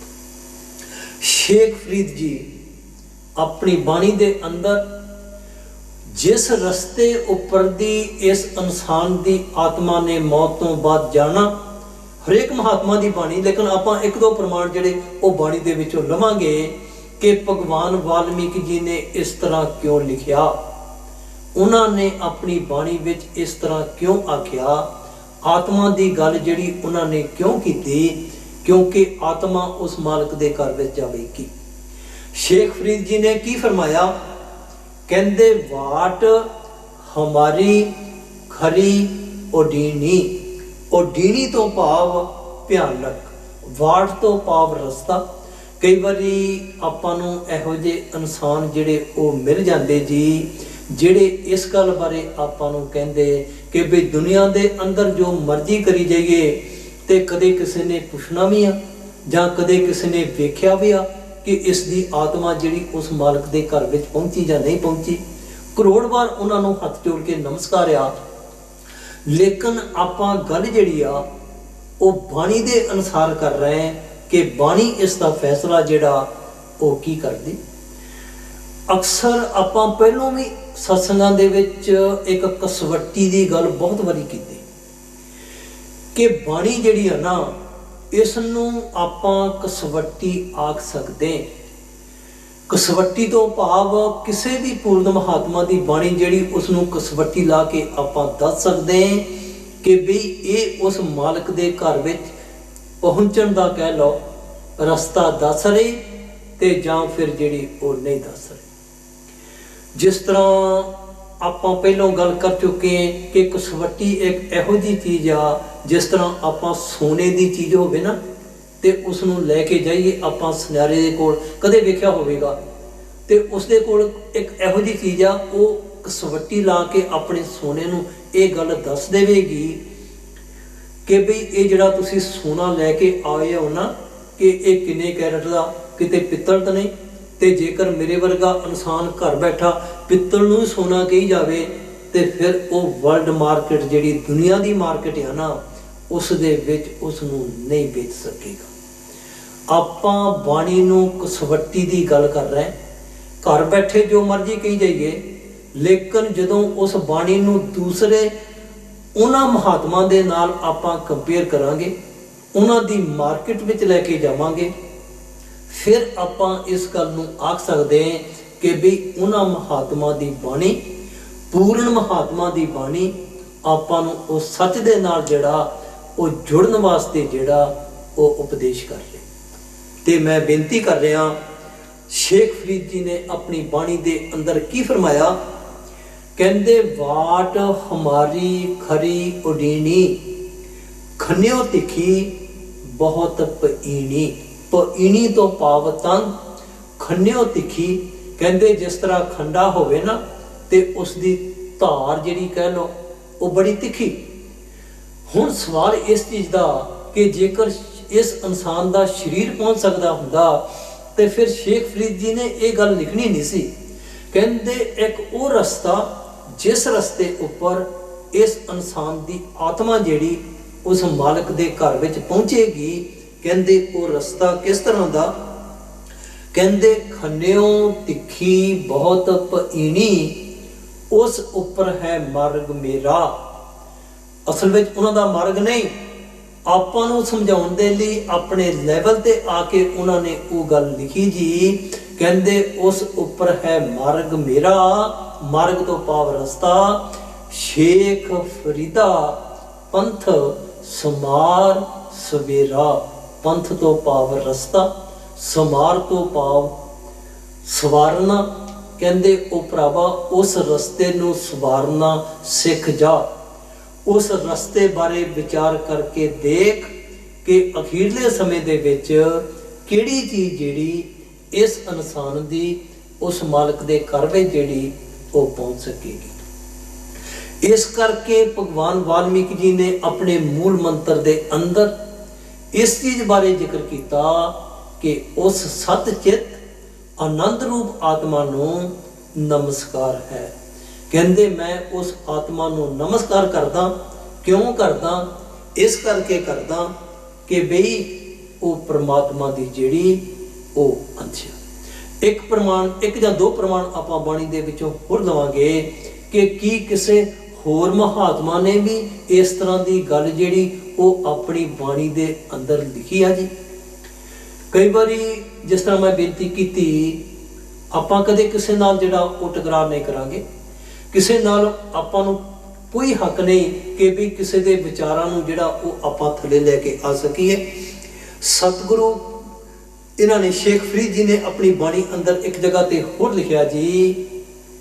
ਸ਼ੇਖ ਫਰੀਦ ਜੀ ਆਪਣੀ ਬਾਣੀ ਦੇ ਅੰਦਰ ਜਿਸ ਰਸਤੇ ਉੱਪਰ ਦੀ ਇਸ ਇਨਸਾਨ ਦੀ ਆਤਮਾ ਨੇ ਮੌਤ ਤੋਂ ਬਾਅਦ ਜਾਣਾ, ਹਰੇਕ ਮਹਾਤਮਾ ਦੀ ਬਾਣੀ, ਲੇਕਿਨ ਆਪਾਂ ਇੱਕ ਦੋ ਪ੍ਰਮਾਣ ਜਿਹੜੇ ਉਹ ਬਾਣੀ ਦੇ ਵਿੱਚੋਂ ਲਵਾਂਗੇ ਕਿ ਭਗਵਾਨ ਵਾਲਮੀਕ ਜੀ ਨੇ ਇਸ ਤਰ੍ਹਾਂ ਕਿਉਂ ਲਿਖਿਆ, ਉਹਨਾਂ ਨੇ ਆਪਣੀ ਬਾਣੀ ਵਿੱਚ ਇਸ ਤਰ੍ਹਾਂ ਕਿਉਂ ਆਖਿਆ, ਆਤਮਾ ਦੀ ਗੱਲ ਜਿਹੜੀ ਉਹਨਾਂ ਨੇ ਕਿਉਂ ਕੀਤੀ, ਕਿਉਂਕਿ ਆਤਮਾ ਉਸ ਮਾਲਕ ਦੇ ਘਰ ਵਿੱਚ ਜਾਵੇਗੀ। ਸ਼ੇਖ ਫਰੀਦ ਜੀ ਨੇ ਕੀ ਫਰਮਾਇਆ? ਕਹਿੰਦੇ ਵਾਟ ਹਮਾਰੀ ਖਰੀ ਉਡੀਨੀ। ਉਡੀਨੀ ਤੋਂ ਭਾਵ ਭਿਆਨਕ, ਵਾਟ ਤੋਂ ਭਾਵ ਰਸਤਾ। ਕਈ ਵਾਰੀ ਆਪਾਂ ਨੂੰ ਇਹੋ ਜਿਹੇ ਇਨਸਾਨ ਜਿਹੜੇ ਉਹ ਮਿਲ ਜਾਂਦੇ ਜੀ, ਜਿਹੜੇ ਇਸ ਗੱਲ ਬਾਰੇ ਆਪਾਂ ਨੂੰ ਕਹਿੰਦੇ ਕਿ ਵੀ ਦੁਨੀਆ ਦੇ ਅੰਦਰ ਜੋ ਮਰਜ਼ੀ ਕਰੀ ਜਾਈਏ, ਤੇ ਕਦੇ ਕਿਸੇ ਨੇ ਪੁੱਛਣਾ ਵੀ ਆ ਜਾਂ ਕਦੇ ਕਿਸੇ ਨੇ ਵੇਖਿਆ ਵੀ ਆ ਕਿ ਇਸ ਦੀ ਆਤਮਾ ਜਿਹੜੀ ਉਸ ਮਾਲਕ ਦੇ ਘਰ ਵਿੱਚ ਪਹੁੰਚੀ ਜਾਂ ਨਹੀਂ ਪਹੁੰਚੀ। ਕਰੋੜ ਵਾਰ ਉਹਨਾਂ ਨੂੰ ਹੱਥ ਜੋੜ ਕੇ ਨਮਸਕਾਰ ਆ, ਲੇਕਿਨ ਆਪਾਂ ਗੱਲ ਜਿਹੜੀ ਆ ਉਹ ਬਾਣੀ ਦੇ ਅਨੁਸਾਰ ਕਰ ਰਹੇ ਹਾਂ ਕਿ ਬਾਣੀ ਇਸ ਦਾ ਫੈਸਲਾ ਜਿਹੜਾ ਉਹ ਕੀ ਕਰਦੀ। ਅਕਸਰ ਆਪਾਂ ਪਹਿਲੋਂ ਵੀ ਸਤਸੰਗਾਂ ਦੇ ਵਿੱਚ ਇੱਕ ਕਸਵੱਟੀ ਦੀ ਗੱਲ ਬਹੁਤ ਵਾਰੀ ਕੀਤੀ ਕਿ ਬਾਣੀ ਜਿਹੜੀ ਆ ਨਾ, ਇਸ ਨੂੰ ਆਪਾਂ ਕਸਵੱਟੀ ਆਖ ਸਕਦੇ। ਕਸਵੱਟੀ ਤੋਂ ਭਾਵ ਕਿਸੇ ਵੀ ਪੂਰਨ ਮਹਾਤਮਾ ਦੀ ਬਾਣੀ ਜਿਹੜੀ ਉਸ ਨੂੰ ਕਸਵੱਟੀ ਲਾ ਕੇ ਆਪਾਂ ਦੱਸ ਸਕਦੇ ਕਿ ਵੀ ਇਹ ਉਸ ਮਾਲਕ ਦੇ ਘਰ ਵਿੱਚ ਪਹੁੰਚਣ ਦਾ ਕਹਿ ਲਓ ਰਸਤਾ ਦੱਸ ਰਹੀ, ਤੇ ਜਾਂ ਫਿਰ ਜਿਹੜੀ ਉਹ ਨਹੀਂ ਦੱਸ ਰਹੀ। ਜਿਸ ਤਰ੍ਹਾਂ ਆਪਾਂ ਪਹਿਲਾਂ ਗੱਲ ਕਰ ਚੁੱਕੇ ਹਾਂ ਕਿ ਕਸਵੱਟੀ ਇੱਕ ਇਹੋ ਜਿਹੀ ਚੀਜ਼ ਆ, ਜਿਸ ਤਰ੍ਹਾਂ ਆਪਾਂ ਸੋਨੇ ਦੀ ਚੀਜ਼ ਹੋਵੇ ਨਾ ਤੇ ਉਸ ਨੂੰ ਲੈ ਕੇ ਜਾਈਏ ਆਪਾਂ ਸੁਨਿਆਰੇ ਦੇ ਕੋਲ, ਕਦੇ ਵੇਖਿਆ ਹੋਵੇਗਾ, ਤੇ ਉਸਦੇ ਕੋਲ ਇੱਕ ਇਹੋ ਜਿਹੀ ਚੀਜ਼ ਆ, ਉਹ ਕਸਵੱਟੀ ਲਾ ਕੇ ਆਪਣੇ ਸੋਨੇ ਨੂੰ ਇਹ ਗੱਲ ਦੱਸ ਦੇਵੇਗੀ ਕਿ ਬਈ ਇਹ ਜਿਹੜਾ ਤੁਸੀਂ ਸੋਨਾ ਲੈ ਕੇ ਆਏ ਹੋ ਨਾ, ਕਿ ਇਹ ਕਿੰਨੇ ਕੈਰਟ ਦਾ, ਕਿਤੇ ਪਿੱਤਲ ਤਾਂ ਨਹੀਂ। ਤੇ ਜੇਕਰ ਮੇਰੇ ਵਰਗਾ ਇਨਸਾਨ ਘਰ ਬੈਠਾ ਪਿੱਤਲ ਨੂੰ ਸੋਨਾ ਕਹੀ ਜਾਵੇ, ਤੇ ਫਿਰ ਉਹ ਵਰਲਡ ਮਾਰਕੀਟ ਜਿਹੜੀ ਦੁਨੀਆ ਦੀ ਮਾਰਕੀਟ ਹੈ ਨਾ, ਉਸ ਦੇ ਵਿੱਚ ਉਸ ਨੂੰ ਨਹੀਂ ਵੇਚ ਸਕੇਗਾ। ਆਪਾਂ ਬਾਣੀ ਨੂੰ ਕਸਵੱਟੀ ਦੀ ਗੱਲ ਕਰ ਰਹੇ, ਘਰ ਬੈਠੇ ਜੋ ਮਰਜ਼ੀ ਕਹੀ ਜਾਈਏ, ਲੇਕਿਨ ਜਦੋਂ ਉਸ ਬਾਣੀ ਨੂੰ ਦੂਸਰੇ ਉਹਨਾਂ ਮਹਾਤਮਾ ਦੇ ਨਾਲ ਆਪਾਂ ਕੰਪੇਅਰ ਕਰਾਂਗੇ, ਉਹਨਾਂ ਦੀ ਮਾਰਕੀਟ ਵਿੱਚ ਲੈ ਕੇ ਜਾਵਾਂਗੇ, ਫਿਰ ਆਪਾਂ ਇਸ ਗੱਲ ਨੂੰ ਆਖ ਸਕਦੇ ਹਾਂ ਕਿ ਵੀ ਉਹਨਾਂ ਮਹਾਤਮਾ ਦੀ ਬਾਣੀ, ਪੂਰਨ ਮਹਾਤਮਾ ਦੀ ਬਾਣੀ ਆਪਾਂ ਨੂੰ ਉਹ ਸੱਚ ਦੇ ਨਾਲ ਜਿਹੜਾ ਉਹ ਜੁੜਨ ਵਾਸਤੇ ਜਿਹੜਾ ਉਹ ਉਪਦੇਸ਼ ਕਰ ਰਿਹਾ। ਤੇ ਮੈਂ ਬੇਨਤੀ ਕਰ ਰਿਹਾ, ਸ਼ੇਖ ਫਰੀਦ ਜੀ ਨੇ ਆਪਣੀ ਬਾਣੀ ਦੇ ਅੰਦਰ ਕੀ ਫਰਮਾਇਆ? ਕਹਿੰਦੇ ਵਾਟ ਹਮਾਰੀ ਖਰੀ ਉਡੀਨੀ, ਖੰਨਿਓ ਤਿੱਖੀ ਬਹੁਤ ਪਈਣੀ। ਪਈਣੀ ਤੋਂ ਭਾਵ ਤੰਗ, ਖੰਨਿਓ ਤਿੱਖੀ। ਕਹਿੰਦੇ ਜਿਸ ਤਰ੍ਹਾਂ ਖੰਡਾ ਹੋਵੇ ਨਾ ਤੇ ਉਸ ਦੀ ਧਾਰ ਜਿਹੜੀ ਕਹਿ ਲਓ ਉਹ ਬੜੀ ਤਿੱਖੀ। ਹੁਣ ਸਵਾਲ ਇਸ ਚੀਜ਼ ਦਾ ਕਿ ਜੇਕਰ ਇਸ ਇਨਸਾਨ ਦਾ ਸਰੀਰ ਪਹੁੰਚ ਸਕਦਾ ਹੁੰਦਾ ਤੇ ਫਿਰ ਸ਼ੇਖ ਫਰੀਦ ਜੀ ਨੇ ਇਹ ਗੱਲ ਲਿਖਣੀ ਨਹੀਂ ਸੀ। ਕਹਿੰਦੇ ਇੱਕ ਉਹ ਰਸਤਾ ਜਿਸ ਰਸਤੇ ਉੱਪਰ ਇਸ ਇਨਸਾਨ ਦੀ ਆਤਮਾ ਜਿਹੜੀ ਉਸ ਮਾਲਕ ਦੇ ਘਰ ਵਿੱਚ ਪਹੁੰਚੇਗੀ, ਕਹਿੰਦੇ ਉਹ ਰਸਤਾ ਕਿਸ ਤਰ੍ਹਾਂ ਦਾ? ਕਹਿੰਦੇ ਖੰਨਿਓ ਤਿੱਖੀ ਬਹੁਤ ਪਈਣੀ, ਉਸ ਉੱਪਰ ਹੈ ਮਾਰਗ ਮੇਰਾ। ਅਸਲ ਵਿੱਚ ਉਹਨਾਂ ਦਾ ਮਾਰਗ ਨਹੀਂ, ਆਪਾਂ ਨੂੰ ਸਮਝਾਉਣ ਦੇ ਲਈ ਆਪਣੇ ਲੈਵਲ ਤੇ ਆ ਕੇ ਉਹਨਾਂ ਨੇ ਉਹ ਗੱਲ ਲਿਖੀ ਜੀ। ਕਹਿੰਦੇ ਉਸ ਉੱਪਰ ਹੈ ਮਾਰਗ ਮੇਰਾ, ਮਾਰਗ ਤੋਂ ਭਾਵ ਰਸਤਾ। ਸ਼ੇਖ ਫਰੀਦਾ ਪੰਥ ਸਮਾਰ ਸਵੇਰਾ, ਪੰਥ ਤੋਂ ਭਾਵ ਰਸਤਾ, ਸਮਾਰ ਤੋਂ ਭਾਵ ਸਵਾਰਨਾ। ਕਹਿੰਦੇ ਉਹ ਭਰਾਵਾ ਉਸ ਰਸਤੇ ਨੂੰ ਸਵਾਰਨਾ ਸਿੱਖ ਜਾ, ਉਸ ਰਸਤੇ ਬਾਰੇ ਵਿਚਾਰ ਕਰਕੇ ਦੇਖ कि अखीरले समय दे विच किहड़ी चीज़ जिहड़ी इस इंसान दी उस मालक दे घर विच जिहड़ी वो पहुँच सकेगी। इस करके भगवान वाल्मीकि जी ने अपने मूल मंत्र दे अंदर इस चीज़ बारे जिक्र किया कि उस सतचित आनंद रूप आत्मा नूं नमस्कार है। कहंदे मैं उस आत्मा नूं नमस्कार करदा, क्यों करदा? इस करके करदा कि बई वो परमात्मा दी जिहड़ी वो अंश है। एक प्रमाण, एक जां दो प्रमाण आपां बाणी दे विचों होर लवांगे कि की किसे होर महात्मा ने भी इस तरह की गल जिहड़ी वो अपनी बाणी दे अंदर लिखी है जी। कई बारी जिस तरह मैं बेनती की, आपां कदे किसे नाल जिहड़ा वो टकरार नहीं करांगे, किसे नाल आपां नूं कोई हक नहीं कि भी किसी के विचारां नूं जिहड़ा वो आपां थले लैके आ सकीए। सतगुरु इन्हां ने शेख फरीद जी ने अपनी बाणी अंदर एक जगह ते होर लिखिया जी,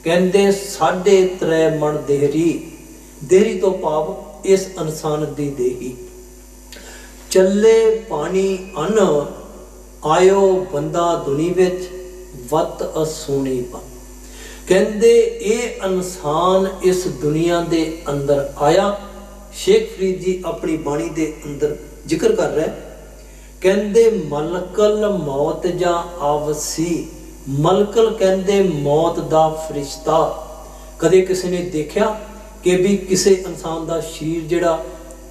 कहंदे 3.5 मन देहरी, देहरी तो भाव इस इंसान दी देही, चले पानी अन आयो बंदा दुनी विच वत असुनी पा। कहंदे ये इंसान इस दुनिया दे अंदर आया। शेख फरीद जी अपनी बाणी दे अंदर जिक्र कर रहे, कहंदे मलकल मौत जा आवसी, मलकल कहंदे मौत दा फरिश्ता। कदे किसी ने देखा कि भी किसी इंसान दा शरीर जिहड़ा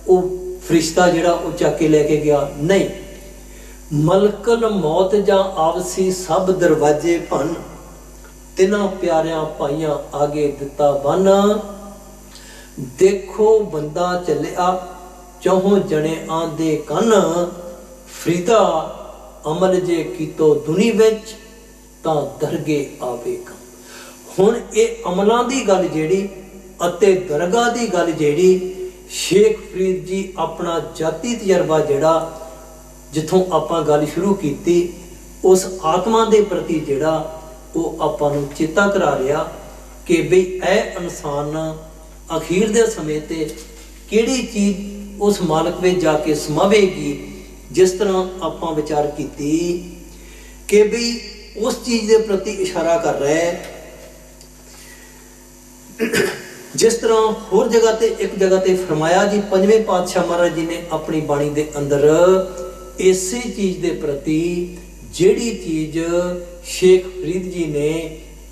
वो फरिश्ता जिहड़ा वो चक के लेके गया? नहीं। मलकल मौत जा आवसी सब दरवाजे भन, तिना प्यारियां भाइयां आगे दिता बन। देखो बंदा चलिया चौहों जने आंदे कन, फरीदा अमल जे कीतो दुनी विच तां दरगे आवेगा। हुण ये अमलां दी गल जिहड़ी अते दरगाह दी गल जिहड़ी शेख फरीद जी अपना जाती तजर्बा जिहड़ा जिथों आपां गल शुरू कीती, उस आत्मा दे प्रति जिहड़ा वो आपां नूं चेता करा रहा कि बई ऐ इंसान अखीर दे समय ते किहड़ी चीज़ उस मालक में जाके समावेगी। जिस तरह आपां विचार कीती कि बई उस चीज़ के प्रति इशारा कर रहा है। जिस तरह होर जगह ते एक जगह ते फरमाया जी, पंजवें पातशाह महाराज जी ने अपनी बाणी दे अंदर इसी चीज़ के प्रति जिहड़ी चीज़ शेख फरीद जी ने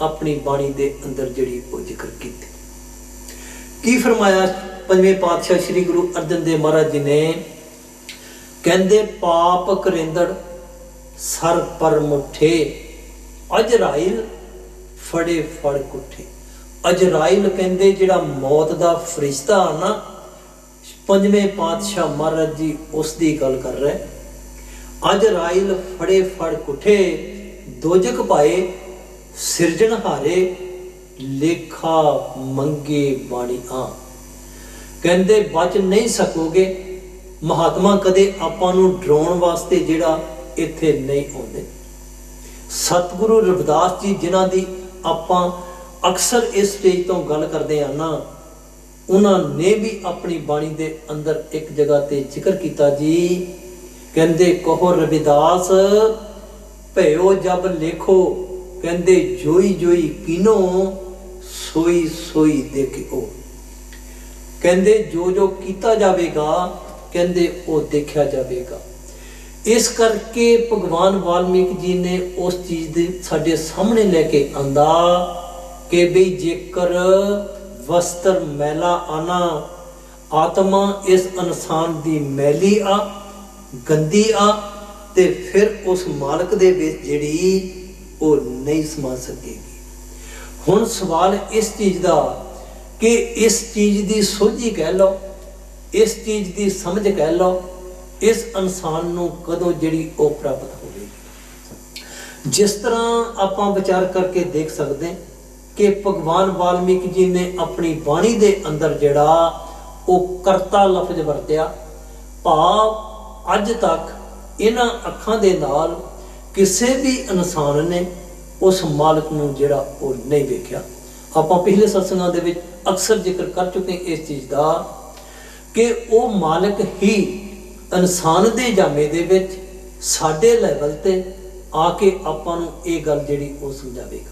अपनी बाणी दे अंदर जिहड़ी वो जिक्र की फरमाया। पंजवें पातशाह श्री गुरु अर्जन देव महाराज जी ने कहंदे पाप करेंदड़ सर पर मुठे, अजराइल फड़े फड़ कुठे। अजराइल कहंदे जिहड़ा मौत दा फरिश्ता ना, पंजवें पातशाह महाराज जी उसकी गल कर रहे। अजराइल फड़े फड़ कुठे, दोजक पाए सिरजनहारे, लेखा मंगे बाणी आ। कहंदे बच नहीं सकोगे, महात्मा कदे आपां नूं डराउण वास्ते जिहड़ा इत्थे नहीं आउंदे। सतगुरु रविदास जी जिन्हां दी आपां अक्सर इस स्टेज तो गल करते हैं ना, उन्होंने भी अपनी बाणी दे अंदर एक जगह ते जिक्र किया जी। कहंदे कहो रविदास भयो जब लेखो, कहंदे जोई जोई कीनो सोई सोई देखो। कहंदे जो जो किया जाएगा कहंदे वो देखा जाएगा। इस करके भगवान वाल्मीकि जी ने उस चीज़ दे साडे सामने लेके आंदा कि बई जेकर वस्त्र मैला आना, आत्मा इस इंसान दी मैली आ, गंदी आ, ते फिर उस मालक दे विच जिहड़ी वो नहीं समा सकेगी। हुण सवाल इस चीज़ दा कि इस चीज़ दी सोझी कह लो, इस चीज़ दी समझ कह लो, इस इंसान नूं कदों जिहड़ी वो प्राप्त होगी। जिस तरह आपां विचार करके देख सकते कि भगवान वाल्मीकि जी ने अपनी बाणी दे अंदर जिहड़ा वो करता लफ्ज वरत्या, भाव अज तक इन्हां अखां दे नाल किसी भी इंसान ने उस मालक नूं जिहड़ा वो नहीं वेख्या। आपां पिछले सत्संगां दे विच अक्सर जिक्र कर चुके इस चीज़ का कि वो मालक ही ਇਨਸਾਨ ਦੇ ਜਾਮੇ ਦੇ ਵਿੱਚ ਸਾਡੇ ਲੈਵਲ ਤੇ ਆ ਕੇ ਆਪਾਂ ਨੂੰ ਇਹ ਗੱਲ ਜਿਹੜੀ ਉਹ ਸਮਝਾਵੇਗਾ।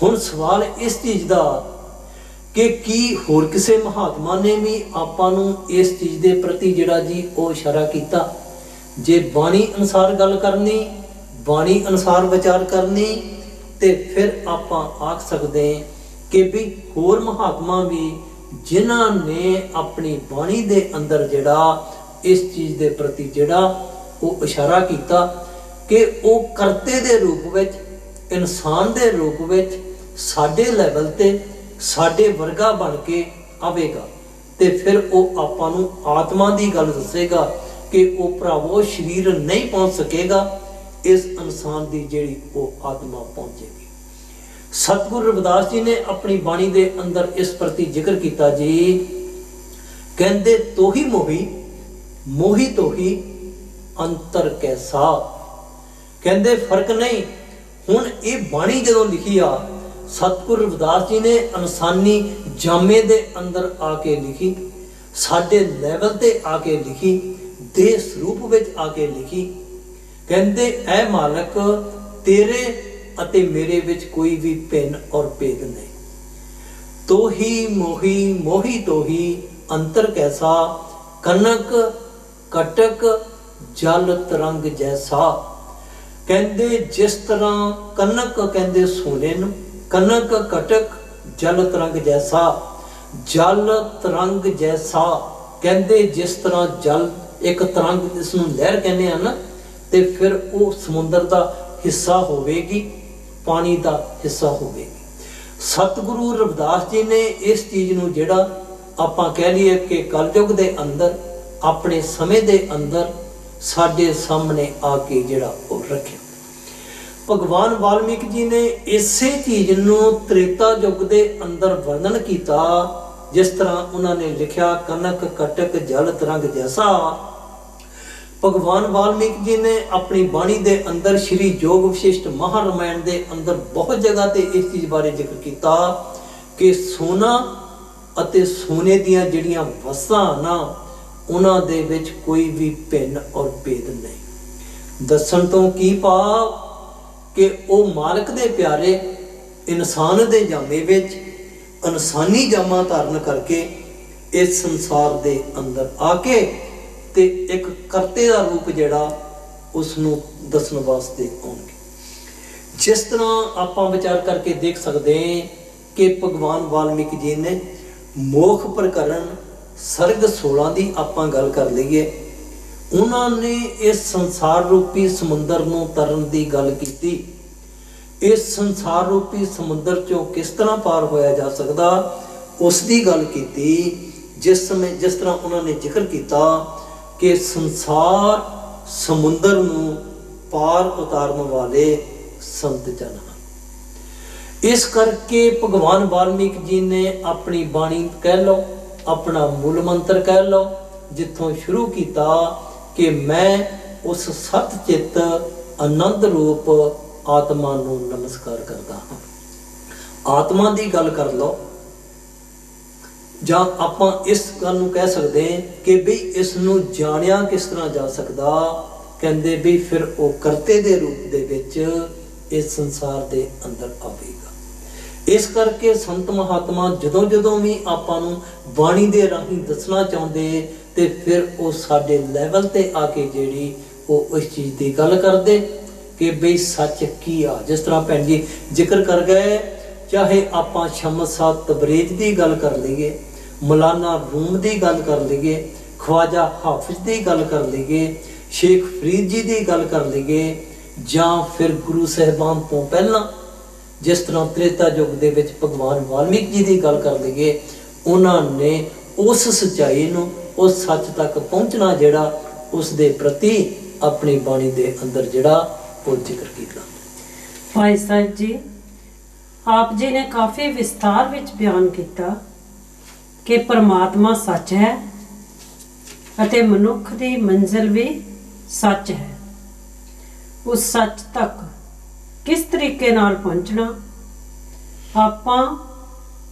ਹੁਣ ਸਵਾਲ ਇਸ ਚੀਜ਼ ਦਾ ਕਿ ਕੀ ਹੋਰ ਕਿਸੇ ਮਹਾਤਮਾ ਨੇ ਵੀ ਆਪਾਂ ਨੂੰ ਇਸ ਚੀਜ਼ ਦੇ ਪ੍ਰਤੀ ਜਿਹੜਾ ਜੀ ਉਹ ਇਸ਼ਾਰਾ ਕੀਤਾ? ਜੇ ਬਾਣੀ ਅਨੁਸਾਰ ਗੱਲ ਕਰਨੀ, ਬਾਣੀ ਅਨੁਸਾਰ ਵਿਚਾਰ ਕਰਨੀ, ਤੇ ਫਿਰ ਆਪਾਂ ਆਖ ਸਕਦੇ ਕਿ ਵੀ ਹੋਰ ਮਹਾਤਮਾ ਵੀ ਜਿਨ੍ਹਾਂ ਨੇ ਆਪਣੀ ਬਾਣੀ ਦੇ ਅੰਦਰ ਜਿਹੜਾ ਇਸ ਚੀਜ਼ ਦੇ ਪ੍ਰਤੀ ਜਿਹੜਾ ਉਹ ਇਸ਼ਾਰਾ ਕੀਤਾ ਕਿ ਉਹ ਕਰਤੇ ਦੇ ਰੂਪ ਵਿੱਚ, ਇਨਸਾਨ ਦੇ ਰੂਪ ਵਿੱਚ ਸਾਡੇ ਲੈਵਲ ਤੇ ਸਾਡੇ ਵਰਗਾ ਬਣ ਕੇ ਆਵੇਗਾ, ਤੇ ਫਿਰ ਉਹ ਆਪਾਂ ਨੂੰ ਆਤਮਾ ਦੀ ਗੱਲ ਦੱਸੇਗਾ ਕਿ ਉਹ ਭਰਾਵੋ ਸਰੀਰ ਨਹੀਂ ਪਹੁੰਚ ਸਕੇਗਾ, ਇਸ ਇਨਸਾਨ ਦੀ ਜਿਹੜੀ ਉਹ ਆਤਮਾ ਪਹੁੰਚੇਗੀ। ਸਤਿਗੁਰੂ ਰਵਿਦਾਸ ਜੀ ਨੇ ਆਪਣੀ ਬਾਣੀ ਦੇ ਅੰਦਰ ਇਸ ਪ੍ਰਤੀ ਜ਼ਿਕਰ ਕੀਤਾ ਜੀ, ਕਹਿੰਦੇ ਤੋਹੀ ਮੋਹੀ ਮੋਹੀ ਤੋਹੀ ਅੰਤਰ ਕੈਸਾ। ਕਹਿੰਦੇ ਫਰਕ ਨਹੀਂ। ਹੁਣ ਇਹ ਬਾਣੀ ਜਦੋਂ ਲਿਖੀ ਆ ਸਤਿਗੁਰੂ ਰਵਿਦਾਸ ਜੀ ਨੇ ਇਨਸਾਨੀ ਜਾਮੇ ਦੇ ਅੰਦਰ ਆ ਕੇ ਲਿਖੀ, ਸਾਡੇ ਲੈਵਲ ਤੇ ਆ ਕੇ ਲਿਖੀ, ਦੇਹ ਸਰੂਪ ਵਿੱਚ ਆ ਕੇ ਲਿਖੀ। ਕਹਿੰਦੇ ਐ ਮਾਲਕ ਤੇਰੇ ਅਤੇ ਮੇਰੇ ਵਿੱਚ ਕੋਈ ਵੀ ਭਿੰਨ ਔਰ ਭੇਦ ਨਹੀਂ। ਤੋਹੀ ਮੋਹੀ ਮੋਹੀ ਤੋਹੀ ਅੰਤਰ ਕੈਸਾ, ਕਨਕ ਕਟਕ ਜਲ ਤਰੰਗ ਜੈਸਾ। ਕਹਿੰਦੇ ਜਿਸ ਤਰ੍ਹਾਂ ਕਨਕ ਕਹਿੰਦੇ ਸੋਨੇ ਨੂੰ, ਕਨਕ ਕਟਕ ਜਲ ਤਰੰਗ ਜੈਸਾ, ਜਲ ਤਰੰਗ ਜੈਸਾ। ਕਹਿੰਦੇ ਜਿਸ ਤਰ੍ਹਾਂ ਜਲ ਇੱਕ ਤਰੰਗ, ਜਿਸ ਨੂੰ ਲਹਿਰ ਕਹਿੰਦੇ ਆ ਨਾ, ਤੇ ਫਿਰ ਉਹ ਸਮੁੰਦਰ ਦਾ ਹਿੱਸਾ ਹੋਵੇਗੀ, ਪਾਣੀ ਦਾ ਹਿੱਸਾ ਹੋਵੇਗੀ। ਸਤਿਗੁਰੂ ਰਵਿਦਾਸ ਜੀ ਨੇ ਇਸ ਚੀਜ਼ ਨੂੰ ਜਿਹੜਾ ਆਪਾਂ ਕਹਿ ਲਈਏ ਕਿ ਕਲਯੁਗ ਦੇ ਅੰਦਰ, ਆਪਣੇ ਸਮੇਂ ਦੇ ਅੰਦਰ ਸਾਡੇ ਸਾਹਮਣੇ ਆ ਕੇ ਜਿਹੜਾ ਉਹ ਰੱਖਿਆ। ਭਗਵਾਨ ਵਾਲਮੀਕ ਜੀ ਨੇ ਇਸੇ ਚੀਜ਼ ਨੂੰ ਤ੍ਰੇਤਾ ਯੁੱਗ ਦੇ ਅੰਦਰ ਵਰਣਨ ਕੀਤਾ, ਜਿਸ ਤਰ੍ਹਾਂ ਉਹਨਾਂ ਨੇ ਲਿਖਿਆ ਕਨਕ ਕਟਕ ਜਲ ਤਰੰਗ ਜੈਸਾ। ਭਗਵਾਨ ਵਾਲਮੀਕ ਜੀ ਨੇ ਆਪਣੀ ਬਾਣੀ ਦੇ ਅੰਦਰ ਸ਼੍ਰੀ ਜੋਗ ਵਿਸ਼ਿਸ਼ਟ ਮਹਾਰਾਮਾਇਣ ਦੇ ਅੰਦਰ ਬਹੁਤ ਜਗ੍ਹਾ ਤੇ ਇਸ ਚੀਜ਼ ਬਾਰੇ ਜ਼ਿਕਰ ਕੀਤਾ ਕਿ ਸੋਨਾ ਅਤੇ ਸੋਨੇ ਦੀਆਂ ਜਿਹੜੀਆਂ ਵਸਤਾਂ ਨਾ, ਉਹਨਾਂ ਦੇ ਵਿੱਚ ਕੋਈ ਵੀ ਭਿੰਨ ਔਰ ਭੇਦ ਨਹੀਂ। ਦੱਸਣ ਤੋਂ ਕੀ ਭਾਵ ਕਿ ਉਹ ਮਾਲਕ ਦੇ ਪਿਆਰੇ ਇਨਸਾਨ ਦੇ ਜਾਮੇ ਵਿੱਚ ਇਨਸਾਨੀ ਜਾਮਾ ਧਾਰਨ ਕਰਕੇ ਇਸ ਸੰਸਾਰ ਦੇ ਅੰਦਰ ਆ ਕੇ ਤੇ ਇੱਕ ਕਰਤੇ ਦਾ ਰੂਪ ਜਿਹੜਾ ਉਸ ਨੂੰ ਦੱਸਣ ਵਾਸਤੇ ਆਉਣਗੇ। ਜਿਸ ਤਰ੍ਹਾਂ ਆਪਾਂ ਵਿਚਾਰ ਕਰਕੇ ਦੇਖ ਸਕਦੇ ਹਾਂ ਕਿ ਭਗਵਾਨ ਵਾਲਮੀਕ ਜੀ ਨੇ ਮੋਖ ਪ੍ਰਕਰਨ ਸਰਗ 16 ਦੀ ਆਪਾਂ ਗੱਲ ਕਰ ਲਈਏ, ਉਹਨਾਂ ਨੇ ਇਸ ਸੰਸਾਰ ਰੂਪੀ ਸਮੁੰਦਰ ਨੂੰ ਤਰਨ ਦੀ ਗੱਲ ਕੀਤੀ। ਇਸ ਸੰਸਾਰ ਰੂਪੀ ਸਮੁੰਦਰ ਚੋਂ ਕਿਸ ਤਰ੍ਹਾਂ ਪਾਰ ਹੋਇਆ ਜਾ ਸਕਦਾ, ਉਸ ਦੀ ਗੱਲ ਕੀਤੀ। ਜਿਸ ਤਰ੍ਹਾਂ ਉਹਨਾਂ ਨੇ ਜ਼ਿਕਰ ਕੀਤਾ ਕਿ ਸੰਸਾਰ ਸਮੁੰਦਰ ਨੂੰ ਪਾਰ ਉਤਾਰਨ ਵਾਲੇ ਸੰਤ ਜਨ ਹਨ। ਇਸ ਕਰਕੇ ਭਗਵਾਨ ਵਾਲਮੀਕ ਜੀ ਨੇ ਆਪਣੀ ਬਾਣੀ ਕਹਿ ਲਓ, ਆਪਣਾ ਮੂਲ ਮੰਤਰ ਕਹਿ ਲਓ, ਜਿੱਥੋਂ ਸ਼ੁਰੂ ਕੀਤਾ ਕਿ ਮੈਂ ਉਸ ਸਤ ਚਿੱਤ ਆਨੰਦ ਰੂਪ ਆਤਮਾ ਨੂੰ ਨਮਸਕਾਰ ਕਰਦਾ ਹਾਂ। ਆਤਮਾ ਦੀ ਗੱਲ ਕਰ ਲਓ, ਜਾਂ ਆਪਾਂ ਇਸ ਗੱਲ ਨੂੰ ਕਹਿ ਸਕਦੇ ਹਾਂ ਕਿ ਵੀ ਇਸ ਨੂੰ ਜਾਣਿਆ ਕਿਸ ਤਰ੍ਹਾਂ ਜਾ ਸਕਦਾ। ਕਹਿੰਦੇ ਵੀ ਫਿਰ ਉਹ ਕਰਤੇ ਦੇ ਰੂਪ ਦੇ ਵਿੱਚ ਇਸ ਸੰਸਾਰ ਦੇ ਅੰਦਰ ਆਵੇਗਾ। ਇਸ ਕਰਕੇ ਸੰਤ ਮਹਾਤਮਾ ਜਦੋਂ ਵੀ ਆਪਾਂ ਨੂੰ ਬਾਣੀ ਦੇ ਰਾਹੀਂ ਦੱਸਣਾ ਚਾਹੁੰਦੇ ਤੇ ਫਿਰ ਉਹ ਸਾਡੇ ਲੈਵਲ ਤੇ ਆ ਕੇ ਜਿਹੜੀ ਉਹ ਇਸ ਚੀਜ਼ ਦੀ ਗੱਲ ਕਰਦੇ ਕਿ ਬਈ ਸੱਚ ਕੀ ਆ। ਜਿਸ ਤਰ੍ਹਾਂ ਭੈਣ ਜੀ ਜ਼ਿਕਰ ਕਰ ਗਏ, ਚਾਹੇ ਆਪਾਂ ਸ਼ਮਸ ਸ਼ਾਹ ਤਬਰੇਜ਼ ਦੀ ਗੱਲ ਕਰ ਲਈਏ, ਮੌਲਾਨਾ ਰੂਮ ਦੀ ਗੱਲ ਕਰ ਲਈਏ, ਖਵਾਜਾ ਹਾਫਿਜ਼ ਦੀ ਗੱਲ ਕਰ ਲਈਏ, ਸ਼ੇਖ ਫਰੀਦ ਜੀ ਦੀ ਗੱਲ ਕਰ ਲਈਏ, ਜਾਂ ਫਿਰ ਗੁਰੂ ਸਾਹਿਬਾਨ ਤੋਂ ਪਹਿਲਾਂ ਜਿਸ ਤਰ੍ਹਾਂ ਤ੍ਰੇਤਾ ਯੁੱਗ ਦੇ ਵਿੱਚ ਭਗਵਾਨ ਵਾਲਮੀਕ ਜੀ ਦੀ ਗੱਲ ਕਰ ਲਈਏ, ਉਹਨਾਂ ਨੇ ਉਸ ਸੱਚਾਈ ਨੂੰ, ਉਸ ਸੱਚ ਤੱਕ ਪਹੁੰਚਣਾ ਜਿਹੜਾ ਉਸ ਦੇ ਪ੍ਰਤੀ ਆਪਣੀ ਬਾਣੀ ਦੇ ਅੰਦਰ ਜਿਹੜਾ ਉਹ ਜ਼ਿਕਰ ਕੀਤਾ। ਭਾਈ ਸਾਹਿਬ ਜੀ, ਆਪ ਜੀ ਨੇ ਕਾਫੀ ਵਿਸਥਾਰ ਵਿੱਚ ਬਿਆਨ ਕੀਤਾ ਕਿ ਪਰਮਾਤਮਾ ਸੱਚ ਹੈ ਅਤੇ ਮਨੁੱਖ ਦੀ ਮੰਜ਼ਿਲ ਵੀ ਸੱਚ ਹੈ। ਉਸ ਸੱਚ ਤੱਕ ਕਿਸ ਤਰੀਕੇ ਨਾਲ ਪਹੁੰਚਣਾ ਆਪਾਂ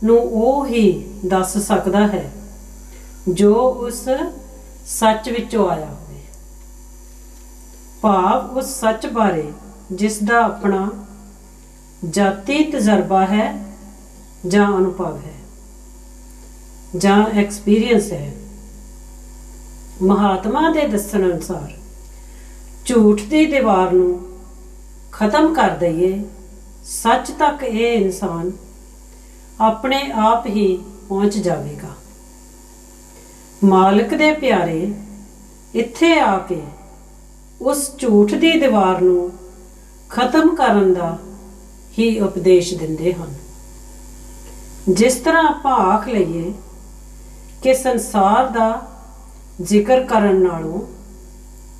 ਨੂੰ ਉਹ ਹੀ ਦੱਸ ਸਕਦਾ ਹੈ ਜੋ ਉਸ ਸੱਚ ਵਿੱਚੋਂ ਆਇਆ ਹੋਵੇ, ਭਾਵ ਉਸ ਸੱਚ ਬਾਰੇ ਜਿਸ ਦਾ ਆਪਣਾ ਜਾਤੀ ਤਜਰਬਾ ਹੈ ਜਾਂ ਅਨੁਭਵ ਹੈ ਜਾਂ ਐਕਸਪੀਰੀਅੰਸ ਹੈ। ਮਹਾਤਮਾ ਦੇ ਦੱਸਣ ਅਨੁਸਾਰ ਝੂਠ ਦੀ ਦੀਵਾਰ ਨੂੰ ਖਤਮ ਕਰ ਦਈਏ, ਸੱਚ ਤੱਕ ਇਹ ਇਨਸਾਨ ਆਪਣੇ ਆਪ ਹੀ ਪਹੁੰਚ ਜਾਵੇਗਾ। ਮਾਲਕ ਦੇ ਪਿਆਰੇ ਇੱਥੇ ਆ ਕੇ ਉਸ ਝੂਠ ਦੀ ਦੀਵਾਰ ਨੂੰ ਖਤਮ ਕਰਨ ਦਾ ਹੀ ਉਪਦੇਸ਼ ਦਿੰਦੇ ਹਨ। ਜਿਸ ਤਰ੍ਹਾਂ ਆਪਾਂ ਆਖ ਲਈਏ ਕਿ ਸੰਸਾਰ ਦਾ ਜ਼ਿਕਰ ਕਰਨ ਨਾਲੋਂ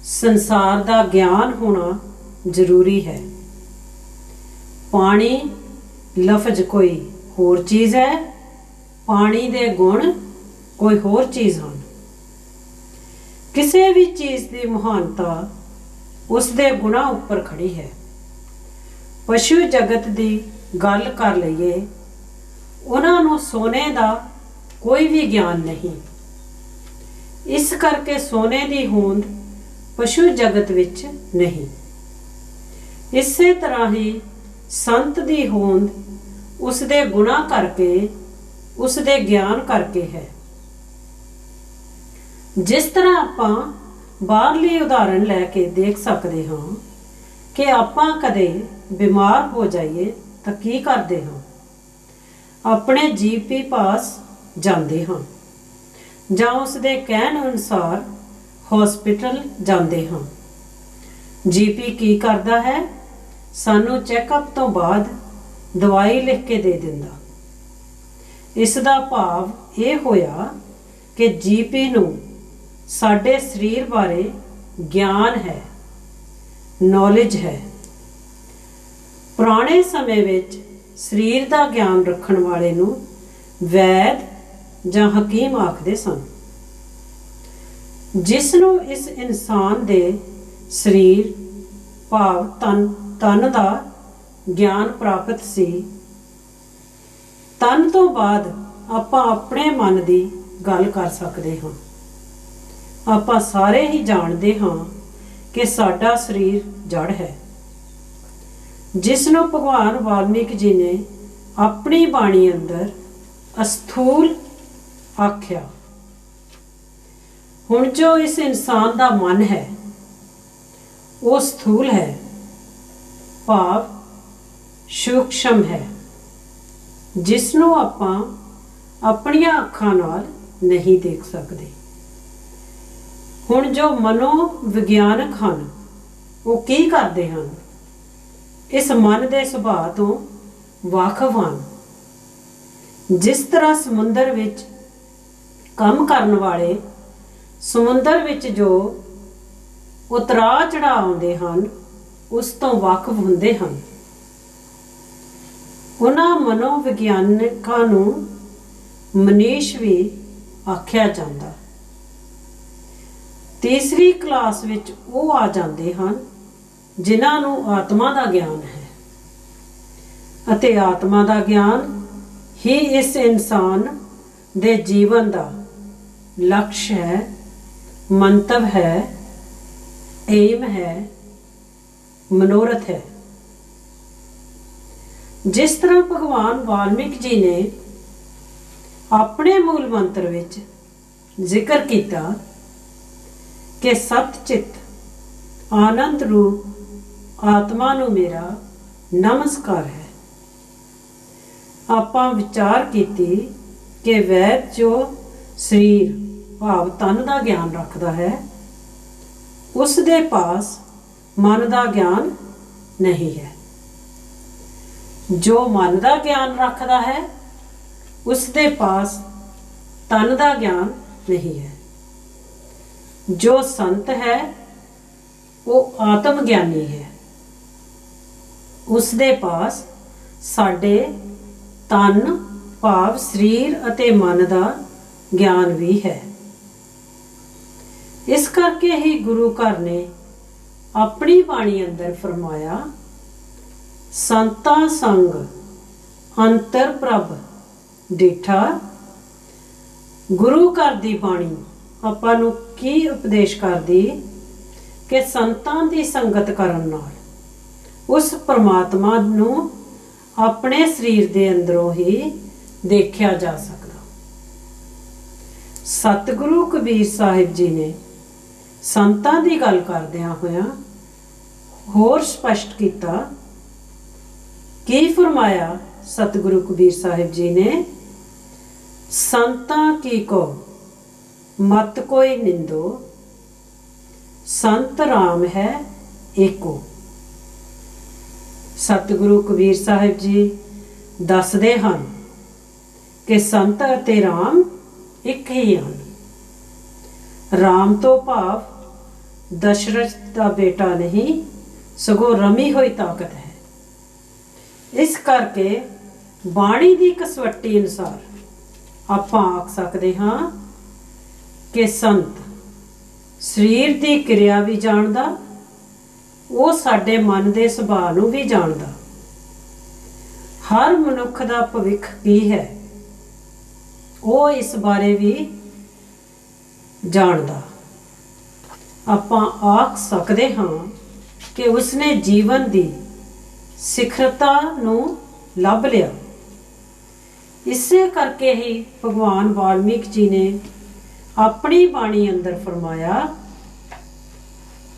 ਸੰਸਾਰ ਦਾ ਗਿਆਨ ਹੋਣਾ ਜ਼ਰੂਰੀ ਹੈ। ਪਾਣੀ ਲਫ਼ਜ਼ ਕੋਈ ਹੋਰ ਚੀਜ਼ ਹੈ, ਪਾਣੀ ਦੇ ਗੁਣ ਕੋਈ ਹੋਰ ਚੀਜ਼ ਹਨ। ਕਿਸੇ ਵੀ ਚੀਜ਼ ਦੀ ਮਹਾਨਤਾ ਉਸ ਦੇ ਗੁਣਾਂ ਉੱਪਰ ਖੜੀ ਹੈ। ਪਸ਼ੂ ਜਗਤ ਦੀ ਗੱਲ ਕਰ ਲਈਏ, ਉਹਨਾਂ ਨੂੰ ਸੋਨੇ ਦਾ ਕੋਈ ਵੀ ਗਿਆਨ ਨਹੀਂ। ਇਸ ਕਰਕੇ ਸੋਨੇ ਦੀ ਹੋਂਦ ਪਸ਼ੂ ਜਗਤ ਵਿੱਚ ਨਹੀਂ। ਇਸੇ ਤਰ੍ਹਾਂ ਹੀ ਸੰਤ ਦੀ ਹੋਂਦ ਉਸ ਦੇ ਗੁਣਾਂ ਕਰਕੇ, ਉਸ ਦੇ ਗਿਆਨ ਕਰਕੇ ਹੈ। ਜਿਸ ਤਰ੍ਹਾਂ ਆਪਾਂ ਬਾਹਰਲੀ ਉਦਾਹਰਣ ਲੈ ਕੇ ਦੇਖ ਸਕਦੇ ਹਾਂ ਕਿ ਆਪਾਂ ਕਦੇ ਬਿਮਾਰ ਹੋ ਜਾਈਏ ਤਾਂ ਕੀ ਕਰਦੇ ਹਾਂ? ਆਪਣੇ ਜੀਪੀ ਪਾਸ ਜਾਂਦੇ ਹਾਂ ਜਾਂ ਉਸ ਦੇ ਕਹਿਣ ਅਨੁਸਾਰ ਹਸਪੀਟਲ ਜਾਂਦੇ ਹਾਂ। ਜੀਪੀ ਕੀ ਕਰਦਾ ਹੈ? ਸਾਨੂੰ ਚੈੱਕਅਪ ਤੋਂ ਬਾਅਦ ਦਵਾਈ ਲਿਖ ਕੇ ਦੇ ਦਿੰਦਾ। ਇਸ ਦਾ ਭਾਵ ਇਹ ਹੋਇਆ ਕਿ ਜੀਪੀ ਨੂੰ ਸਾਡੇ ਸਰੀਰ ਬਾਰੇ ਗਿਆਨ ਹੈ, ਨੌਲੇਜ ਹੈ। ਪੁਰਾਣੇ ਸਮੇਂ ਵਿੱਚ ਸਰੀਰ ਦਾ ਗਿਆਨ ਰੱਖਣ ਵਾਲੇ ਨੂੰ ਵੈਦ ਜਾਂ ਹਕੀਮ ਆਖਦੇ ਸਨ। ਜਿਸ ਨੂੰ ਇਸ ਇਨਸਾਨ ਦੇ ਸਰੀਰ ਭਾਵ ਤਨ ਦਾ ਗਿਆਨ ਪ੍ਰਾਪਤ ਸੀ। ਤਨ ਤੋਂ ਬਾਅਦ ਆਪਾਂ ਆਪਣੇ ਮਨ ਦੀ ਗੱਲ ਕਰ ਸਕਦੇ ਹਾਂ। ਆਪਾਂ ਸਾਰੇ ਹੀ ਜਾਣਦੇ ਹਾਂ ਕਿ ਸਾਡਾ ਸਰੀਰ ਜੜ ਹੈ, ਜਿਸ ਨੂੰ ਭਗਵਾਨ ਵਾਲਮੀਕ ਜੀ ਨੇ ਆਪਣੀ ਬਾਣੀ ਅੰਦਰ ਅਸਥੂਲ ਆਖਿਆ। ਹੁਣ ਜੋ ਇਸ ਇਨਸਾਨ ਦਾ ਮਨ ਹੈ ਉਹ ਸਥੂਲ ਹੈ, ਭਾਵ ਸੂਖਸ਼ਮ ਹੈ, ਜਿਸ ਨੂੰ ਆਪਾਂ ਆਪਣੀਆਂ ਅੱਖਾਂ ਨਾਲ ਨਹੀਂ ਦੇਖ ਸਕਦੇ। ਹੁਣ ਜੋ ਮਨੋ ਵਿਗਿਆਨਕ ਹਨ ਉਹ ਕੀ ਕਰਦੇ ਹਨ? ਇਸ ਮਨ ਦੇ ਸੁਭਾਅ ਤੋਂ ਵਾਕਫ ਹਨ। ਜਿਸ ਤਰ੍ਹਾਂ ਸਮੁੰਦਰ ਵਿੱਚ ਕੰਮ ਕਰਨ ਵਾਲੇ ਸਮੁੰਦਰ ਵਿੱਚ ਜੋ ਉਤਰਾਅ ਚੜ੍ਹਾਅ ਆਉਂਦੇ ਹਨ ਉਸ ਤੋਂ ਵਾਕਫ ਹੁੰਦੇ ਹਨ। ਉਹਨਾਂ ਮਨੋਵਿਗਿਆਨਕਾਂ ਨੂੰ ਮਨੀਸ਼ ਵੀ ਆਖਿਆ ਜਾਂਦਾ। ਤੀਸਰੀ ਕਲਾਸ ਵਿੱਚ ਉਹ ਆ ਜਾਂਦੇ ਹਨ ਜਿਨ੍ਹਾਂ ਨੂੰ ਆਤਮਾ ਦਾ ਗਿਆਨ ਹੈ, ਅਤੇ ਆਤਮਾ ਦਾ ਗਿਆਨ ਹੀ ਇਸ ਇਨਸਾਨ ਦੇ ਜੀਵਨ ਦਾ ਲਕਸ਼ ਹੈ, ਮੰਤਵ ਹੈ, ਏਮ ਹੈ, ਮਨੋਰਥ ਹੈ। ਜਿਸ ਤਰ੍ਹਾਂ ਭਗਵਾਨ ਵਾਲਮੀਕ ਜੀ ਨੇ ਆਪਣੇ ਮੂਲ ਮੰਤਰ ਵਿੱਚ ਜ਼ਿਕਰ ਕੀਤਾ ਕਿ ਸਤ ਚਿੱਤ ਆਨੰਦ ਰੂਪ ਆਤਮਾ ਨੂੰ ਮੇਰਾ ਨਮਸਕਾਰ ਹੈ। ਆਪਾਂ ਵਿਚਾਰ ਕੀਤੀ ਕਿ ਵੈਦ ਜੋ ਸਰੀਰ ਭਾਵ ਤਨ ਦਾ ਗਿਆਨ ਰੱਖਦਾ ਹੈ ਉਸ ਦੇ ਪਾਸ ਮਨ ਦਾ ਗਿਆਨ ਨਹੀਂ ਹੈ। ਜੋ ਮਨ ਦਾ ਗਿਆਨ ਰੱਖਦਾ ਹੈ ਉਸ ਦੇ ਪਾਸ ਤਨ ਦਾ ਗਿਆਨ ਨਹੀਂ ਹੈ। ਜੋ ਸੰਤ ਹੈ ਉਹ ਆਤਮ ਗਿਆਨੀ ਹੈ। ਉਸ ਦੇ ਪਾਸ ਸਾਡੇ ਤਨ ਭਾਵ ਸਰੀਰ ਅਤੇ ਮਨ ਦਾ ਗਿਆਨ ਵੀ ਹੈ। ਇਸ ਕਰਕੇ ਹੀ ਗੁਰੂ ਘਰ ਨੇ ਆਪਣੀ ਬਾਣੀ ਅੰਦਰ ਫਰਮਾਇਆ, ਸੰਤਾਂ ਸੰਗ ਅੰਤਰ ਪ੍ਰਭ ਡਿਠਾ। ਗੁਰੂ ਘਰ ਦੀ ਬਾਣੀ ਆਪਾਂ ਨੂੰ ਕੀ ਉਪਦੇਸ਼ ਕਰਦੀ ਕਿ ਸੰਤਾਂ ਦੀ ਸੰਗਤ ਕਰਨ ਨਾਲ ਉਸ ਪਰਮਾਤਮਾ ਨੂੰ ਆਪਣੇ ਸਰੀਰ ਦੇ ਅੰਦਰੋਂ ਹੀ ਦੇਖਿਆ ਜਾ ਸਕਦਾ। ਸਤਿਗੁਰੂ ਕਬੀਰ ਸਾਹਿਬ ਜੀ ਨੇ ਸੰਤਾਂ ਦੀ ਗੱਲ ਕਰਦਿਆਂ ਹੋਇਆਂ ਹੋਰ ਸਪਸ਼ਟ ਕੀਤਾ। ਕੀ ਫਰਮਾਇਆ ਸਤਿਗੁਰੂ ਕਬੀਰ ਸਾਹਿਬ ਜੀ ਨੇ? ਸੰਤਾਂ ਕੀ ਕੋ ਮਤ ਕੋਈ ਨਿੰਦੋ, ਸੰਤ ਰਾਮ ਹੈ ਏਕੋ। ਸਤਿਗੁਰੂ ਕਬੀਰ ਸਾਹਿਬ ਜੀ ਦੱਸਦੇ ਹਨ ਕਿ ਸੰਤ ਅਤੇ ਰਾਮ ਇੱਕ ਹੀ ਹਨ। ਰਾਮ ਤੋਂ ਭਾਵ ਦਸ਼ਰਥ ਦਾ ਬੇਟਾ ਨਹੀਂ, ਸਗੋਂ ਰਮੀ ਹੋਈ ਤਾਕਤ ਹੈ। ਇਸ ਕਰਕੇ ਬਾਣੀ ਦੀ ਕਸਵੱਟੀ ਅਨੁਸਾਰ ਆਪਾਂ ਆਖ ਸਕਦੇ ਹਾਂ ਕਿ ਸੰਤ ਸਰੀਰ ਦੀ ਕਿਰਿਆ ਵੀ ਜਾਣਦਾ, ਉਹ ਸਾਡੇ ਮਨ ਦੇ ਸੁਭਾਅ ਨੂੰ ਵੀ ਜਾਣਦਾ। ਹਰ ਮਨੁੱਖ ਦਾ ਭਵਿੱਖ ਕੀ ਹੈ ਉਹ ਇਸ ਬਾਰੇ ਵੀ ਜਾਣਦਾ। ਆਪਾਂ ਆਖ ਸਕਦੇ ਹਾਂ ਕਿ ਉਸਨੇ ਜੀਵਨ ਦੀ ਸਿਖਰਤਾ ਨੂੰ ਲੱਭ ਲਿਆ। ਇਸੇ ਕਰਕੇ ਹੀ ਭਗਵਾਨ ਵਾਲਮੀਕ ਜੀ ਨੇ ਆਪਣੀ ਬਾਣੀ ਅੰਦਰ ਫਰਮਾਇਆ,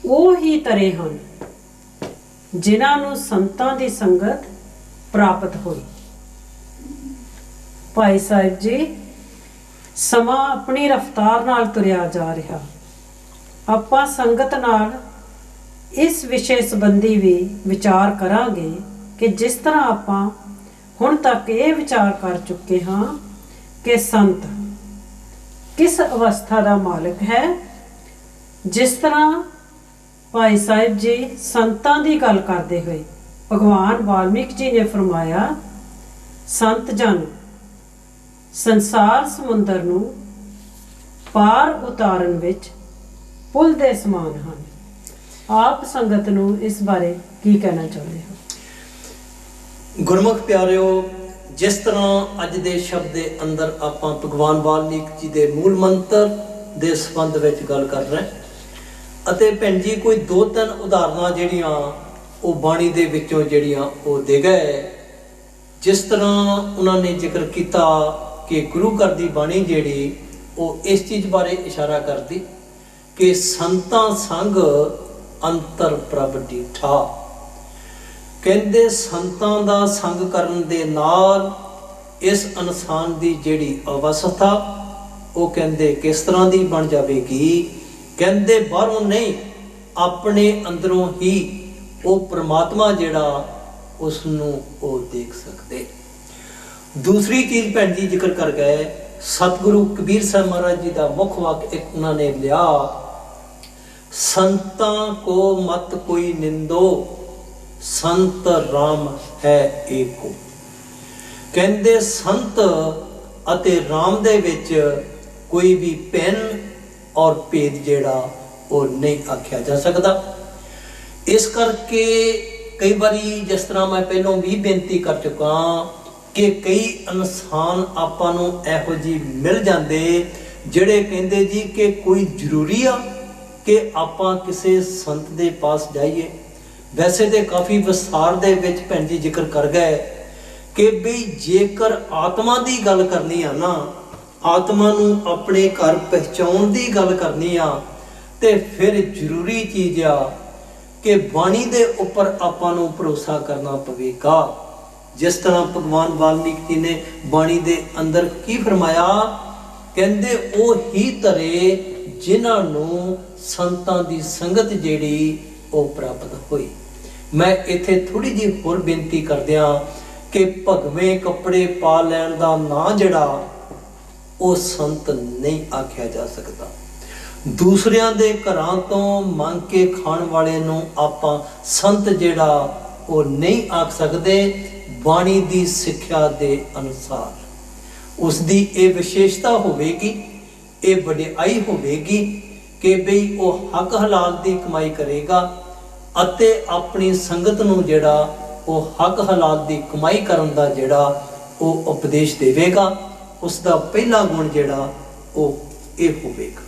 ਉਹ ਹੀ ਤਰੇ ਹਨ ਜਿਨ੍ਹਾਂ ਨੂੰ ਸੰਤਾਂ ਦੀ ਸੰਗਤ ਪ੍ਰਾਪਤ ਹੋਈ। ਭਾਈ ਸਾਹਿਬ ਜੀ, ਸਮਾਂ ਆਪਣੀ ਰਫ਼ਤਾਰ ਨਾਲ ਤੁਰਿਆ ਜਾ ਰਿਹਾ। ਆਪਾਂ ਸੰਗਤ ਨਾਲ ਇਸ ਵਿਸ਼ੇ ਸੰਬੰਧੀ ਵੀ ਵਿਚਾਰ ਕਰਾਂਗੇ ਕਿ ਜਿਸ ਤਰ੍ਹਾਂ ਆਪਾਂ ਹੁਣ ਤੱਕ ਇਹ ਵਿਚਾਰ ਕਰ ਚੁੱਕੇ ਹਾਂ ਕਿ ਸੰਤ ਕਿਸ ਅਵਸਥਾ ਦਾ ਮਾਲਕ ਹੈ। ਜਿਸ ਤਰ੍ਹਾਂ ਭਾਈ ਸਾਹਿਬ ਜੀ ਸੰਤਾਂ ਦੀ ਗੱਲ ਕਰਦੇ ਹੋਏ ਭਗਵਾਨ ਵਾਲਮੀਕ ਜੀ ਨੇ ਫਰਮਾਇਆ, ਸੰਤ ਜਨ ਸੰਸਾਰ ਸਮੁੰਦਰ ਨੂੰ ਪਾਰ ਉਤਾਰਨ ਵਿੱਚ ਪੁੱਲ ਦੇ ਸਮਾਨ ਹਨ। ਆਪ ਸੰਗਤ ਨੂੰ ਇਸ ਬਾਰੇ ਕੀ ਕਹਿਣਾ ਚਾਹੁੰਦੇ ਹੋ? ਗੁਰਮੁਖ ਪਿਆਰਿਓ, ਜਿਸ ਤਰ੍ਹਾਂ ਅੱਜ ਦੇ ਸ਼ਬਦ ਦੇ ਅੰਦਰ ਆਪਾਂ ਭਗਵਾਨ ਵਾਲਮੀਕ ਜੀ ਦੇ ਮੂਲ ਮੰਤਰ ਦੇ ਸੰਬੰਧ ਵਿੱਚ ਗੱਲ ਕਰ ਰਹੇ ਅਤੇ ਭੈਣ ਜੀ ਕੋਈ 2-3 ਉਦਾਹਰਨਾਂ ਜਿਹੜੀਆਂ ਉਹ ਬਾਣੀ ਦੇ ਵਿੱਚੋਂ ਜਿਹੜੀਆਂ ਉਹ ਦੇ ਗਏ। ਜਿਸ ਤਰ੍ਹਾਂ ਉਹਨਾਂ ਨੇ ਜ਼ਿਕਰ ਕੀਤਾ ਕਿ ਗੁਰੂ ਘਰ ਦੀ ਬਾਣੀ ਜਿਹੜੀ ਉਹ ਇਸ ਚੀਜ਼ ਬਾਰੇ ਇਸ਼ਾਰਾ ਕਰਦੀ ਕਿ ਸੰਤਾਂ ਸੰਗ ਅੰਤਰ ਪ੍ਰਭ ਡੀਠਾ। ਕਹਿੰਦੇ ਸੰਤਾਂ ਦਾ ਸੰਗ ਕਰਨ ਦੇ ਨਾਲ ਇਸ ਇਨਸਾਨ ਦੀ ਜਿਹੜੀ ਅਵਸਥਾ ਉਹ ਕਹਿੰਦੇ ਕਿਸ ਤਰ੍ਹਾਂ ਦੀ ਬਣ ਜਾਵੇਗੀ। ਕਹਿੰਦੇ ਬਾਹਰੋਂ ਨਹੀਂ, ਆਪਣੇ ਅੰਦਰੋਂ ਹੀ ਉਹ ਪ੍ਰਮਾਤਮਾ ਜਿਹੜਾ ਉਸ ਨੂੰ ਉਹ ਦੇਖ ਸਕਦੇ। ਦੂਸਰੀ ਚੀਜ਼ ਭੈਣ ਜੀ ਜ਼ਿਕਰ ਕਰ ਗਏ, ਸਤਿਗੁਰੂ ਕਬੀਰ ਸਾਹਿਬ ਮਹਾਰਾਜ ਜੀ ਦਾ ਮੁੱਖ ਵਾਕ ਇੱਕ ਉਹਨਾਂ ਨੇ ਲਿਆ, ਸੰਤਾਂ ਕੋ ਮਤ ਕੋਈ ਨਿੰਦੋ, ਸੰਤ ਰਾਮ ਹੈ ਏਕੋ। ਕਹਿੰਦੇ ਸੰਤ ਅਤੇ ਰਾਮ ਦੇ ਵਿੱਚ ਕੋਈ ਵੀ ਭਿੰਨ ਔਰ ਭੇਦ ਜਿਹੜਾ ਉਹ ਨਹੀਂ ਆਖਿਆ ਜਾ ਸਕਦਾ। ਇਸ ਕਰਕੇ ਕਈ ਵਾਰੀ ਜਿਸ ਤਰ੍ਹਾਂ ਮੈਂ ਪਹਿਲਾਂ ਵੀ ਬੇਨਤੀ ਕਰ ਚੁੱਕਾ ਕਿ ਕਈ ਇਨਸਾਨ ਆਪਾਂ ਨੂੰ ਇਹੋ ਜਿਹੀ ਮਿਲ ਜਾਂਦੇ ਜਿਹੜੇ ਕਹਿੰਦੇ ਜੀ ਕਿ ਕੋਈ ਜ਼ਰੂਰੀ ਆ ਕਿ ਆਪਾਂ ਕਿਸੇ ਸੰਤ ਦੇ ਪਾਸ ਜਾਈਏ। ਵੈਸੇ ਤੇ ਕਾਫੀ ਵਿਸਥਾਰ ਦੇ ਵਿੱਚ ਭੈਣ ਜੀ ਜ਼ਿਕਰ ਕਰ ਗਏ ਕਿ ਵੀ ਜੇਕਰ ਆਤਮਾ ਦੀ ਗੱਲ ਕਰਨੀ ਆ ਨਾ, ਆਤਮਾ ਨੂੰ ਆਪਣੇ ਘਰ ਪਹਿਚਾਉਣ ਦੀ ਗੱਲ ਕਰਨੀ ਆ, ਤੇ ਫਿਰ ਜ਼ਰੂਰੀ ਚੀਜ਼ ਆ ਕਿ ਬਾਣੀ ਦੇ ਉੱਪਰ ਆਪਾਂ ਨੂੰ ਭਰੋਸਾ ਕਰਨਾ ਪਵੇਗਾ। ਜਿਸ ਤਰ੍ਹਾਂ ਭਗਵਾਨ ਵਾਲਮੀਕ ਜੀ ਨੇ ਬਾਣੀ ਦੇ ਅੰਦਰ ਕੀ ਫਰਮਾਇਆ, ਕਹਿੰਦੇ ਉਹ ਹੀ ਤਰੇ ਜਿਨ੍ਹਾਂ ਨੂੰ ਸੰਤਾਂ ਦੀ ਸੰਗਤ ਜਿਹੜੀ ਉਹ ਪ੍ਰਾਪਤ ਹੋਈ। ਮੈਂ ਇੱਥੇ ਥੋੜੀ ਜਿਹੀ ਹੋਰ ਬੇਨਤੀ ਕਰਦਿਆਂ ਕਿ ਭਗਵੇਂ ਕੱਪੜੇ ਪਾ ਲੈਣ ਦਾ ਨਾਂ ਜਿਹੜਾ ਉਹ ਸੰਤ ਨਹੀਂ ਆਖਿਆ ਜਾ ਸਕਦਾ। ਦੂਸਰਿਆਂ ਦੇ ਘਰਾਂ ਤੋਂ ਮੰਗ ਕੇ ਖਾਣ ਵਾਲੇ ਨੂੰ ਆਪਾਂ ਸੰਤ ਜਿਹੜਾ ਉਹ ਨਹੀਂ ਆਖ ਸਕਦੇ। ਬਾਣੀ ਦੀ ਸਿੱਖਿਆ ਦੇ ਅਨੁਸਾਰ ਉਸ ਦੀ ਇਹ ਵਿਸ਼ੇਸ਼ਤਾ ਹੋਵੇਗੀ, ਇਹ ਵਡਿਆਈ ਹੋਵੇਗੀ ਕਿ ਬਈ ਉਹ ਹੱਕ ਹਲਾਲ ਦੀ ਕਮਾਈ ਕਰੇਗਾ ਅਤੇ ਆਪਣੀ ਸੰਗਤ ਨੂੰ ਜਿਹੜਾ ਉਹ ਹੱਕ ਹਲਾਲ ਦੀ ਕਮਾਈ ਕਰਨ ਦਾ ਜਿਹੜਾ ਉਹ ਉਪਦੇਸ਼ ਦੇਵੇਗਾ। ਉਸ ਦਾ ਪਹਿਲਾ ਗੁਣ ਜਿਹੜਾ ਉਹ ਇਹ ਹੋਵੇਗਾ।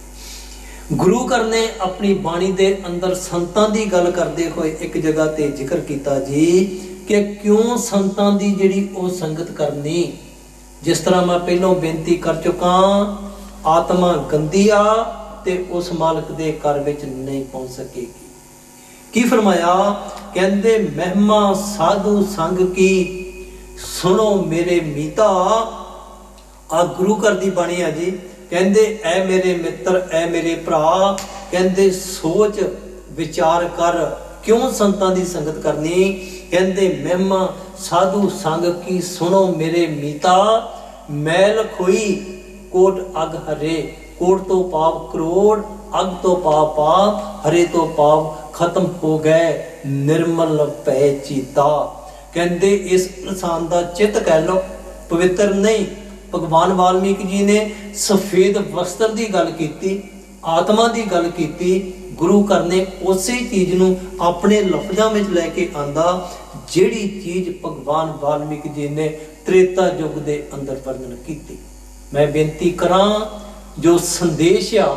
ਗੁਰੂ ਘਰ ਨੇ ਆਪਣੀ ਬਾਣੀ ਦੇ ਅੰਦਰ ਸੰਤਾਂ ਦੀ ਗੱਲ ਕਰਦੇ ਹੋਏ ਇੱਕ ਜਗ੍ਹਾ ਤੇ ਜ਼ਿਕਰ ਕੀਤਾ ਜੀ ਕਿ ਕਿਉਂ ਸੰਤਾਂ ਦੀ ਜਿਹੜੀ ਉਹ ਸੰਗਤ ਕਰਨੀ। ਜਿਸ ਤਰ੍ਹਾਂ ਮੈਂ ਪਹਿਲਾਂ ਬੇਨਤੀ ਕਰ ਚੁੱਕਾ, ਆਤਮਾ ਗੰਦੀ ਆ ਤੇ ਉਸ ਮਾਲਕ ਦੇ ਘਰ ਵਿੱਚ ਨਹੀਂ ਪਹੁੰਚ ਸਕੇਗੀ। ਕੀ ਫਰਮਾਇਆ? ਕਹਿੰਦੇ ਮਹਿਮਾ ਸਾਧੂ ਸੰਗ ਕੀ ਸੁਣੋ ਮੇਰੇ ਮੀਤਾ। ਆ ਗੁਰੂ ਘਰ ਦੀ ਬਾਣੀ ਆ ਜੀ। ਕਹਿੰਦੇ ਐ ਮੇਰੇ ਮਿੱਤਰ, ਐ ਮੇਰੇ ਭਰਾ, ਕਹਿੰਦੇ ਸੋਚ ਵਿਚਾਰ ਕਰ ਕਿਉਂ ਸੰਤਾਂ ਦੀ ਸੰਗਤ ਕਰਨੀ। ਕਹਿੰਦੇ ਮਹਿਮਾ ਸਾਧੂ ਸੰਗ ਕੀ ਸੁਣੋ ਮੇਰੇ ਮੀਤਾ। ਮੈਲ ਖੋਈ ਕੋਟ ਅਗ ਹਰੇ, ਕੋਟ ਤੋਂ ਪਾਪ ਕਰੋੜ, ਅਗ ਤੋਂ ਪਾਪ ਹਰੇ ਤੋਂ ਪਾਪ ਖਤਮ ਹੋ ਗਏ, ਨਿਰਮਲ ਪੈ ਚੀਤਾ। ਕਹਿੰਦੇ ਇਸ ਇਨਸਾਨ ਦਾ ਚਿੱਤ ਕਹਿ ਲਓ ਪਵਿੱਤਰ ਨਹੀਂ। ਭਗਵਾਨ ਵਾਲਮੀਕ ਜੀ ਨੇ ਸਫੇਦ ਵਸਤਰ ਦੀ ਗੱਲ ਕੀਤੀ, ਆਤਮਾ ਦੀ ਗੱਲ ਕੀਤੀ। ਗੁਰੂ ਘਰ ਨੇ ਉਸੇ ਚੀਜ਼ ਨੂੰ ਆਪਣੇ ਲਫ਼ਜ਼ਾਂ ਵਿੱਚ ਲੈ ਕੇ ਆਂਦਾ ਜਿਹੜੀ ਚੀਜ਼ ਭਗਵਾਨ ਵਾਲਮੀਕ ਜੀ ਨੇ ਤ੍ਰੇਤਾ ਯੁੱਗ ਦੇ ਅੰਦਰ ਵਰਣਨ ਕੀਤੀ। ਮੈਂ ਬੇਨਤੀ ਕਰਾਂ, ਜੋ ਸੰਦੇਸ਼ ਆ,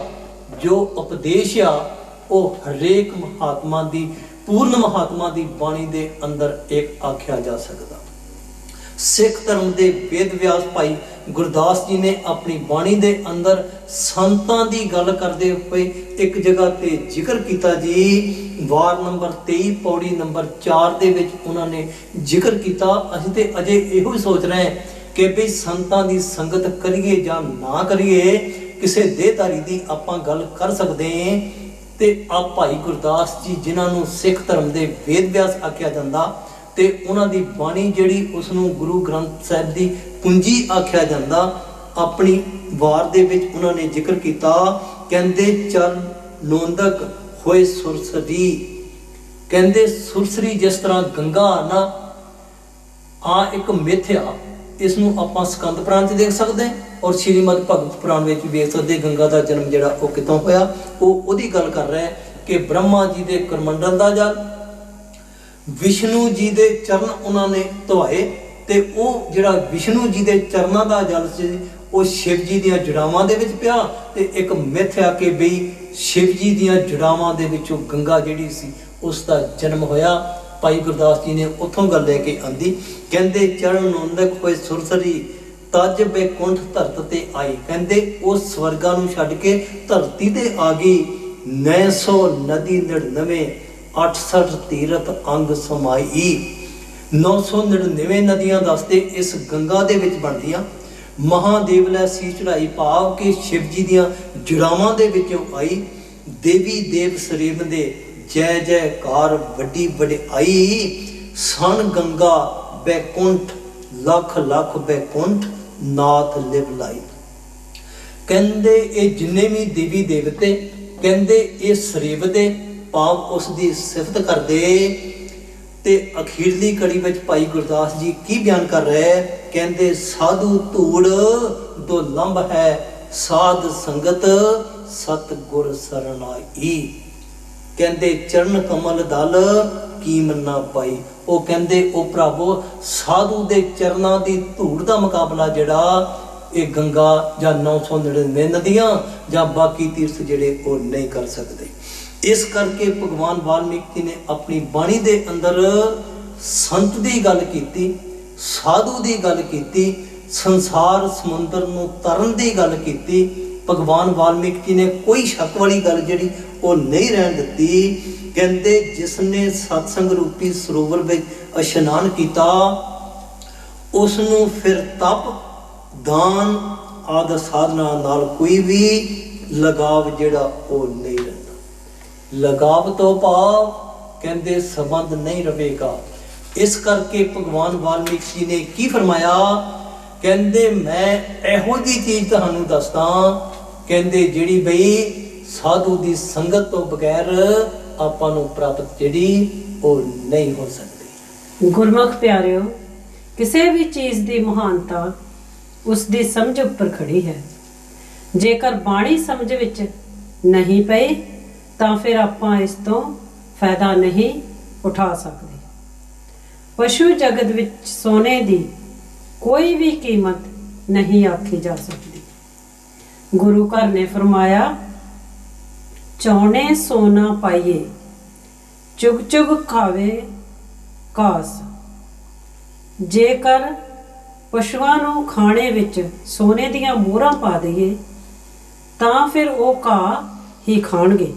ਜੋ ਉਪਦੇਸ਼ ਆ, ਉਹ ਹਰੇਕ ਮਹਾਤਮਾ ਦੀ, ਪੂਰਨ ਮਹਾਤਮਾ ਦੀ ਬਾਣੀ ਦੇ ਅੰਦਰ ਇੱਕ ਆਖਿਆ ਜਾ ਸਕਦਾ। ਸਿੱਖ ਧਰਮ ਦੇ ਵੇਦ ਵਿਆਸ ਭਾਈ ਗੁਰਦਾਸ ਜੀ ਨੇ ਆਪਣੀ ਬਾਣੀ ਦੇ ਅੰਦਰ ਸੰਤਾਂ ਦੀ ਗੱਲ ਕਰਦੇ ਹੋਏ ਇੱਕ ਜਗ੍ਹਾ ਤੇ ਜ਼ਿਕਰ ਕੀਤਾ ਜੀ। ਵਾਰ ਨੰਬਰ 23 ਪੌੜੀ ਨੰਬਰ 4 ਦੇ ਵਿੱਚ ਉਹਨਾਂ ਨੇ ਜ਼ਿਕਰ ਕੀਤਾ। ਅਸੀਂ ਤੇ ਅਜੇ ਇਹੋ ਹੀ ਸੋਚ ਰਹੇ ਹਾਂ ਕਿ ਵੀ ਸੰਤਾਂ ਦੀ ਸੰਗਤ ਕਰੀਏ ਜਾਂ ਨਾ ਕਰੀਏ, ਕਿਸੇ ਦੇਹਧਾਰੀ ਦੀ ਆਪਾਂ ਗੱਲ ਕਰ ਸਕਦੇ ਹਾਂ। ਤੇ ਆ ਭਾਈ ਗੁਰਦਾਸ ਜੀ ਜਿਨ੍ਹਾਂ ਨੂੰ ਸਿੱਖ ਧਰਮ ਦੇ ਵੇਦ ਵਿਆਸ ਆਖਿਆ ਜਾਂਦਾ ਤੇ ਉਹਨਾਂ ਦੀ ਬਾਣੀ ਜਿਹੜੀ ਉਸ ਨੂੰ ਗੁਰੂ ਗ੍ਰੰਥ ਸਾਹਿਬ ਦੀ ਪੂੰਜੀ ਆਖਿਆ ਜਾਂਦਾ, ਆਪਣੀ ਵਾਰ ਦੇ ਵਿੱਚ ਉਹਨਾਂ ਨੇ ਜ਼ਿਕਰ ਕੀਤਾ। ਕਹਿੰਦੇ ਚਲ ਲੋਂਦਕ ਹੋਏ ਸੁਰਸਰੀ। ਕਹਿੰਦੇ ਸੁਰਸਰੀ ਜਿਸ ਤਰ੍ਹਾਂ ਗੰਗਾ ਨਾ, ਆ ਇੱਕ ਮਿਥਿਆ, ਇਸ ਨੂੰ ਆਪਾਂ ਸਕੰਦ ਪੁਰਾਣ 'ਚ ਦੇਖ ਸਕਦੇ ਹਾਂ ਔਰ ਸ਼੍ਰੀਮਦ ਭਗਵਤ ਪੁਰਾਣ ਵਿੱਚ ਵੀ ਵੇਖ ਸਕਦੇ। ਗੰਗਾ ਦਾ ਜਨਮ ਜਿਹੜਾ ਉਹ ਕਿੱਥੋਂ ਹੋਇਆ, ਉਹ ਉਹਦੀ ਗੱਲ ਕਰ ਰਿਹਾ ਕਿ ਬ੍ਰਹਮਾ ਜੀ ਦੇ ਕਰਮੰਡਲ ਦਾ ਜਲ, ਵਿਸ਼ਨੂੰ ਜੀ ਦੇ ਚਰਨ ਉਹਨਾਂ ਨੇ ਧੋਏ ਤੇ ਉਹ ਜਿਹੜਾ ਵਿਸ਼ਨੂੰ ਜੀ ਦੇ ਚਰਨਾਂ ਦਾ ਜਲ ਸੀ ਉਹ ਸ਼ਿਵ ਜੀ ਦੀਆਂ ਜੜਾਵਾਂ ਦੇ ਵਿੱਚ ਪਿਆ। ਤੇ ਇੱਕ ਮਿੱਥ ਆ ਕਿ ਬਈ ਸ਼ਿਵ ਜੀ ਦੀਆਂ ਜੜਾਵਾਂ ਦੇ ਵਿੱਚੋਂ ਗੰਗਾ ਜਿਹੜੀ ਸੀ ਉਸ ਦਾ ਜਨਮ ਹੋਇਆ। ਭਾਈ ਗੁਰਦਾਸ ਜੀ ਨੇ ਉੱਥੋਂ ਗੱਲ ਲੈ ਕੇ ਆਂਦੀ। ਕਹਿੰਦੇ ਚਰਨ ਨੰਦਕ ਹੋਏ ਸੁਰਸਰੀ, ਤਜ ਬੇਕੁੰਠ ਧਰਤ ਤੇ ਆਈ। ਕਹਿੰਦੇ ਉਹ ਸਵਰਗਾਂ ਨੂੰ ਛੱਡ ਕੇ ਧਰਤੀ ਤੇ ਆ ਗਈ। 900 ਨਦੀ 99 68 ਤੀਰਥ ਅੰਗ ਸਮਾਈ। 999 ਨਦੀਆਂ ਦੱਸਦੇ ਇਸ ਗੰਗਾ ਦੇ ਵਿੱਚ ਬਣਦੀਆਂ। ਮਹਾਦੇਵ ਲੈ ਸੀ ਚੜਾਈ ਭਾਵ ਕਿ ਸ਼ਿਵ ਜੀ ਦੀਆਂ ਜੜਾਵਾਂ ਦੇ ਵਿੱਚੋਂ ਆਈ। ਦੇਵੀ ਦੇਵ ਸਰੇਵ ਦੇ ਜੈ ਜੈਕਾਰ ਵੱਡੀ ਵਡਿਆਈ। ਸਣ ਗੰਗਾ ਬੈਕੁੰਠ ਲੱਖ ਲੱਖ ਬੈਕੁੰਠ ਨਾਥ ਲਿਵ ਲਾਈ। ਕਹਿੰਦੇ ਇਹ ਜਿੰਨੇ ਵੀ ਦੇਵੀ ਦੇਵਤੇ, ਕਹਿੰਦੇ ਇਹ ਸਰੇਵ ਦੇ ਭਾਵ ਉਸ ਦੀ ਸਿਫਤ ਕਰਦੇ। ਤੇ ਅਖੀਰਲੀ ਕੜੀ ਵਿੱਚ ਭਾਈ ਗੁਰਦਾਸ ਜੀ ਕੀ ਬਿਆਨ ਕਰ ਰਹੇ? ਕਹਿੰਦੇ ਸਾਧੂ ਧੂੜ ਦੋ ਲੰਬ ਹੈ, ਸਾਧ ਸੰਗਤ ਸਤ ਗੁਰ ਸਰਣਾਈ। ਕਹਿੰਦੇ ਚਰਨ ਕਮਲ ਦਲ ਕੀਮ ਨਾ ਪਾਈ। ਉਹ ਕਹਿੰਦੇ ਉਹ ਭਰਾਵੋ ਸਾਧੂ ਦੇ ਚਰਨਾਂ ਦੀ ਧੂੜ ਦਾ ਮੁਕਾਬਲਾ ਜਿਹੜਾ ਇਹ ਗੰਗਾ ਜਾਂ 999 ਨਦੀਆਂ ਜਾਂ ਬਾਕੀ ਤੀਰਥ ਜਿਹੜੇ ਉਹ ਨਹੀਂ ਕਰ ਸਕਦੇ। ਇਸ ਕਰਕੇ ਭਗਵਾਨ ਵਾਲਮੀਕ ਜੀ ਨੇ ਆਪਣੀ ਬਾਣੀ ਦੇ ਅੰਦਰ ਸੰਤ ਦੀ ਗੱਲ ਕੀਤੀ, ਸਾਧੂ ਦੀ ਗੱਲ ਕੀਤੀ, ਸੰਸਾਰ ਸਮੁੰਦਰ ਨੂੰ ਤਰਨ ਦੀ ਗੱਲ ਕੀਤੀ। ਭਗਵਾਨ ਵਾਲਮੀਕ ਜੀ ਨੇ ਕੋਈ ਸ਼ੱਕ ਵਾਲੀ ਗੱਲ ਜਿਹੜੀ ਉਹ ਨਹੀਂ ਰਹਿਣ ਦਿੱਤੀ। ਕਹਿੰਦੇ ਜਿਸ ਨੇ ਸਤਸੰਗ ਰੂਪੀ ਸਰੋਵਰ ਵਿੱਚ ਇਸ਼ਨਾਨ ਕੀਤਾ ਉਸ ਨੂੰ ਫਿਰ ਤਪ ਦਾਨ ਆਦਿ ਸਾਧਨਾ ਨਾਲ ਕੋਈ ਵੀ ਲਗਾਵ ਜਿਹੜਾ ਉਹ ਨਹੀਂ ਰਹਿੰਦਾ। ਲਗਾਵ ਤੋਂ ਭਾਵ ਕਹਿੰਦੇ ਸੰਬੰਧ ਨਹੀਂ ਰਹੇਗਾ। ਇਸ ਕਰਕੇ ਭਗਵਾਨ ਵਾਲਮੀਕ ਜੀ ਨੇ ਕੀ ਫਰਮਾਇਆ? ਕਹਿੰਦੇ ਮੈਂ ਇਹੋ ਜਿਹੀ ਚੀਜ਼ ਤੁਹਾਨੂੰ ਦੱਸਦਾ, ਕਹਿੰਦੇ ਜਿਹੜੀ ਬਈ ਸਾਧੂ ਦੀ ਸੰਗਤ ਤੋਂ ਬਗੈਰ ਆਪਾਂ ਨੂੰ ਪ੍ਰਾਪਤ ਜਿਹੜੀ ਉਹ ਨਹੀਂ ਹੋ ਸਕਦੀ। ਗੁਰਮੁਖ ਪਿਆਰਿਓ, ਕਿਸੇ ਵੀ ਚੀਜ਼ ਦੀ ਮਹਾਨਤਾ ਉਸ ਦੀ ਸਮਝ ਉੱਪਰ ਖੜੀ ਹੈ। ਜੇਕਰ ਬਾਣੀ ਸਮਝ ਵਿੱਚ ਨਹੀਂ ਪਈ ਤਾਂ ਫਿਰ ਆਪਾਂ ਇਸ ਤੋਂ ਫਾਇਦਾ ਨਹੀਂ ਉਠਾ ਸਕਦੇ। ਪਸ਼ੂ ਜਗਤ ਵਿੱਚ ਸੋਨੇ ਦੀ ਕੋਈ ਵੀ ਕੀਮਤ ਨਹੀਂ ਆਖੀ ਜਾ ਸਕਦੀ। ਗੁਰੂ ਘਰ ਨੇ ਫਰਮਾਇਆ ਚੌਣੇ ਸੋਨਾ ਪਾਈਏ, ਚੁਗ ਚੁਗ ਖਾਵੇ ਘਾਸ। ਜੇਕਰ ਪਸ਼ੂਆਂ ਨੂੰ ਖਾਣੇ ਵਿੱਚ ਸੋਨੇ ਦੀਆਂ ਮੋਹਰਾਂ ਪਾ ਦਈਏ ਤਾਂ ਫਿਰ ਉਹ ਘਾਹ ਹੀ ਖਾਣਗੇ।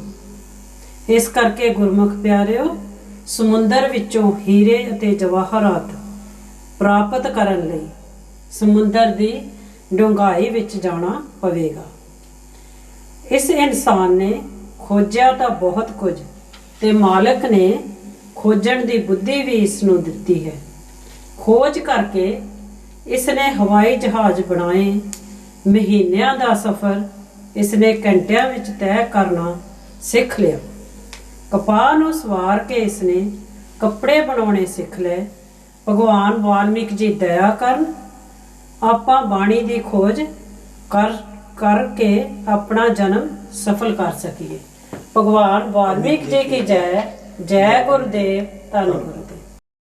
ਇਸ ਕਰਕੇ ਗੁਰਮੁਖ ਪਿਆਰਿਓ, ਸਮੁੰਦਰ ਵਿੱਚੋਂ ਹੀਰੇ ਅਤੇ ਜਵਾਹਰਾਤ ਪ੍ਰਾਪਤ ਕਰਨ ਲਈ ਸਮੁੰਦਰ ਦੀ ਡੂੰਘਾਈ ਵਿੱਚ ਜਾਣਾ ਪਵੇਗਾ। ਇਸ ਇਨਸਾਨ ਨੇ ਖੋਜਿਆ ਤਾਂ ਬਹੁਤ ਕੁਝ, ਤੇ ਮਾਲਕ ਨੇ ਖੋਜਣ ਦੀ ਬੁੱਧੀ ਵੀ ਇਸ ਨੂੰ ਦਿੱਤੀ ਹੈ। ਖੋਜ ਕਰਕੇ ਇਸ ਨੇ ਹਵਾਈ ਜਹਾਜ਼ ਬਣਾਏ, ਮਹੀਨਿਆਂ ਦਾ ਸਫ਼ਰ ਇਸ ਨੇ ਘੰਟਿਆਂ ਵਿੱਚ ਤੈਅ ਕਰਨਾ ਸਿੱਖ ਲਿਆ। ਕਪਾਹ ਨੂੰ ਸਵਾਰ ਕੇ ਇਸ ਨੇ ਕੱਪੜੇ ਬਣਾਉਣੇ ਸਿੱਖ ਲਏ। ਭਗਵਾਨ ਵਾਲਮੀਕ ਜੀ ਦਇਆ ਕਰਨ, ਆਪਾਂ ਬਾਣੀ ਦੀ ਖੋਜ ਕਰਕੇ ਆਪਣਾ ਜਨਮ ਸਫਲ ਕਰ ਸਕੀਏ। ਭਗਵਾਨ ਵਾਲਮੀਕ ਜੀ ਕੀ ਜੈ। ਜੈ ਗੁਰਦੇਵ। ਧੰਨ ਗੁਰੂ।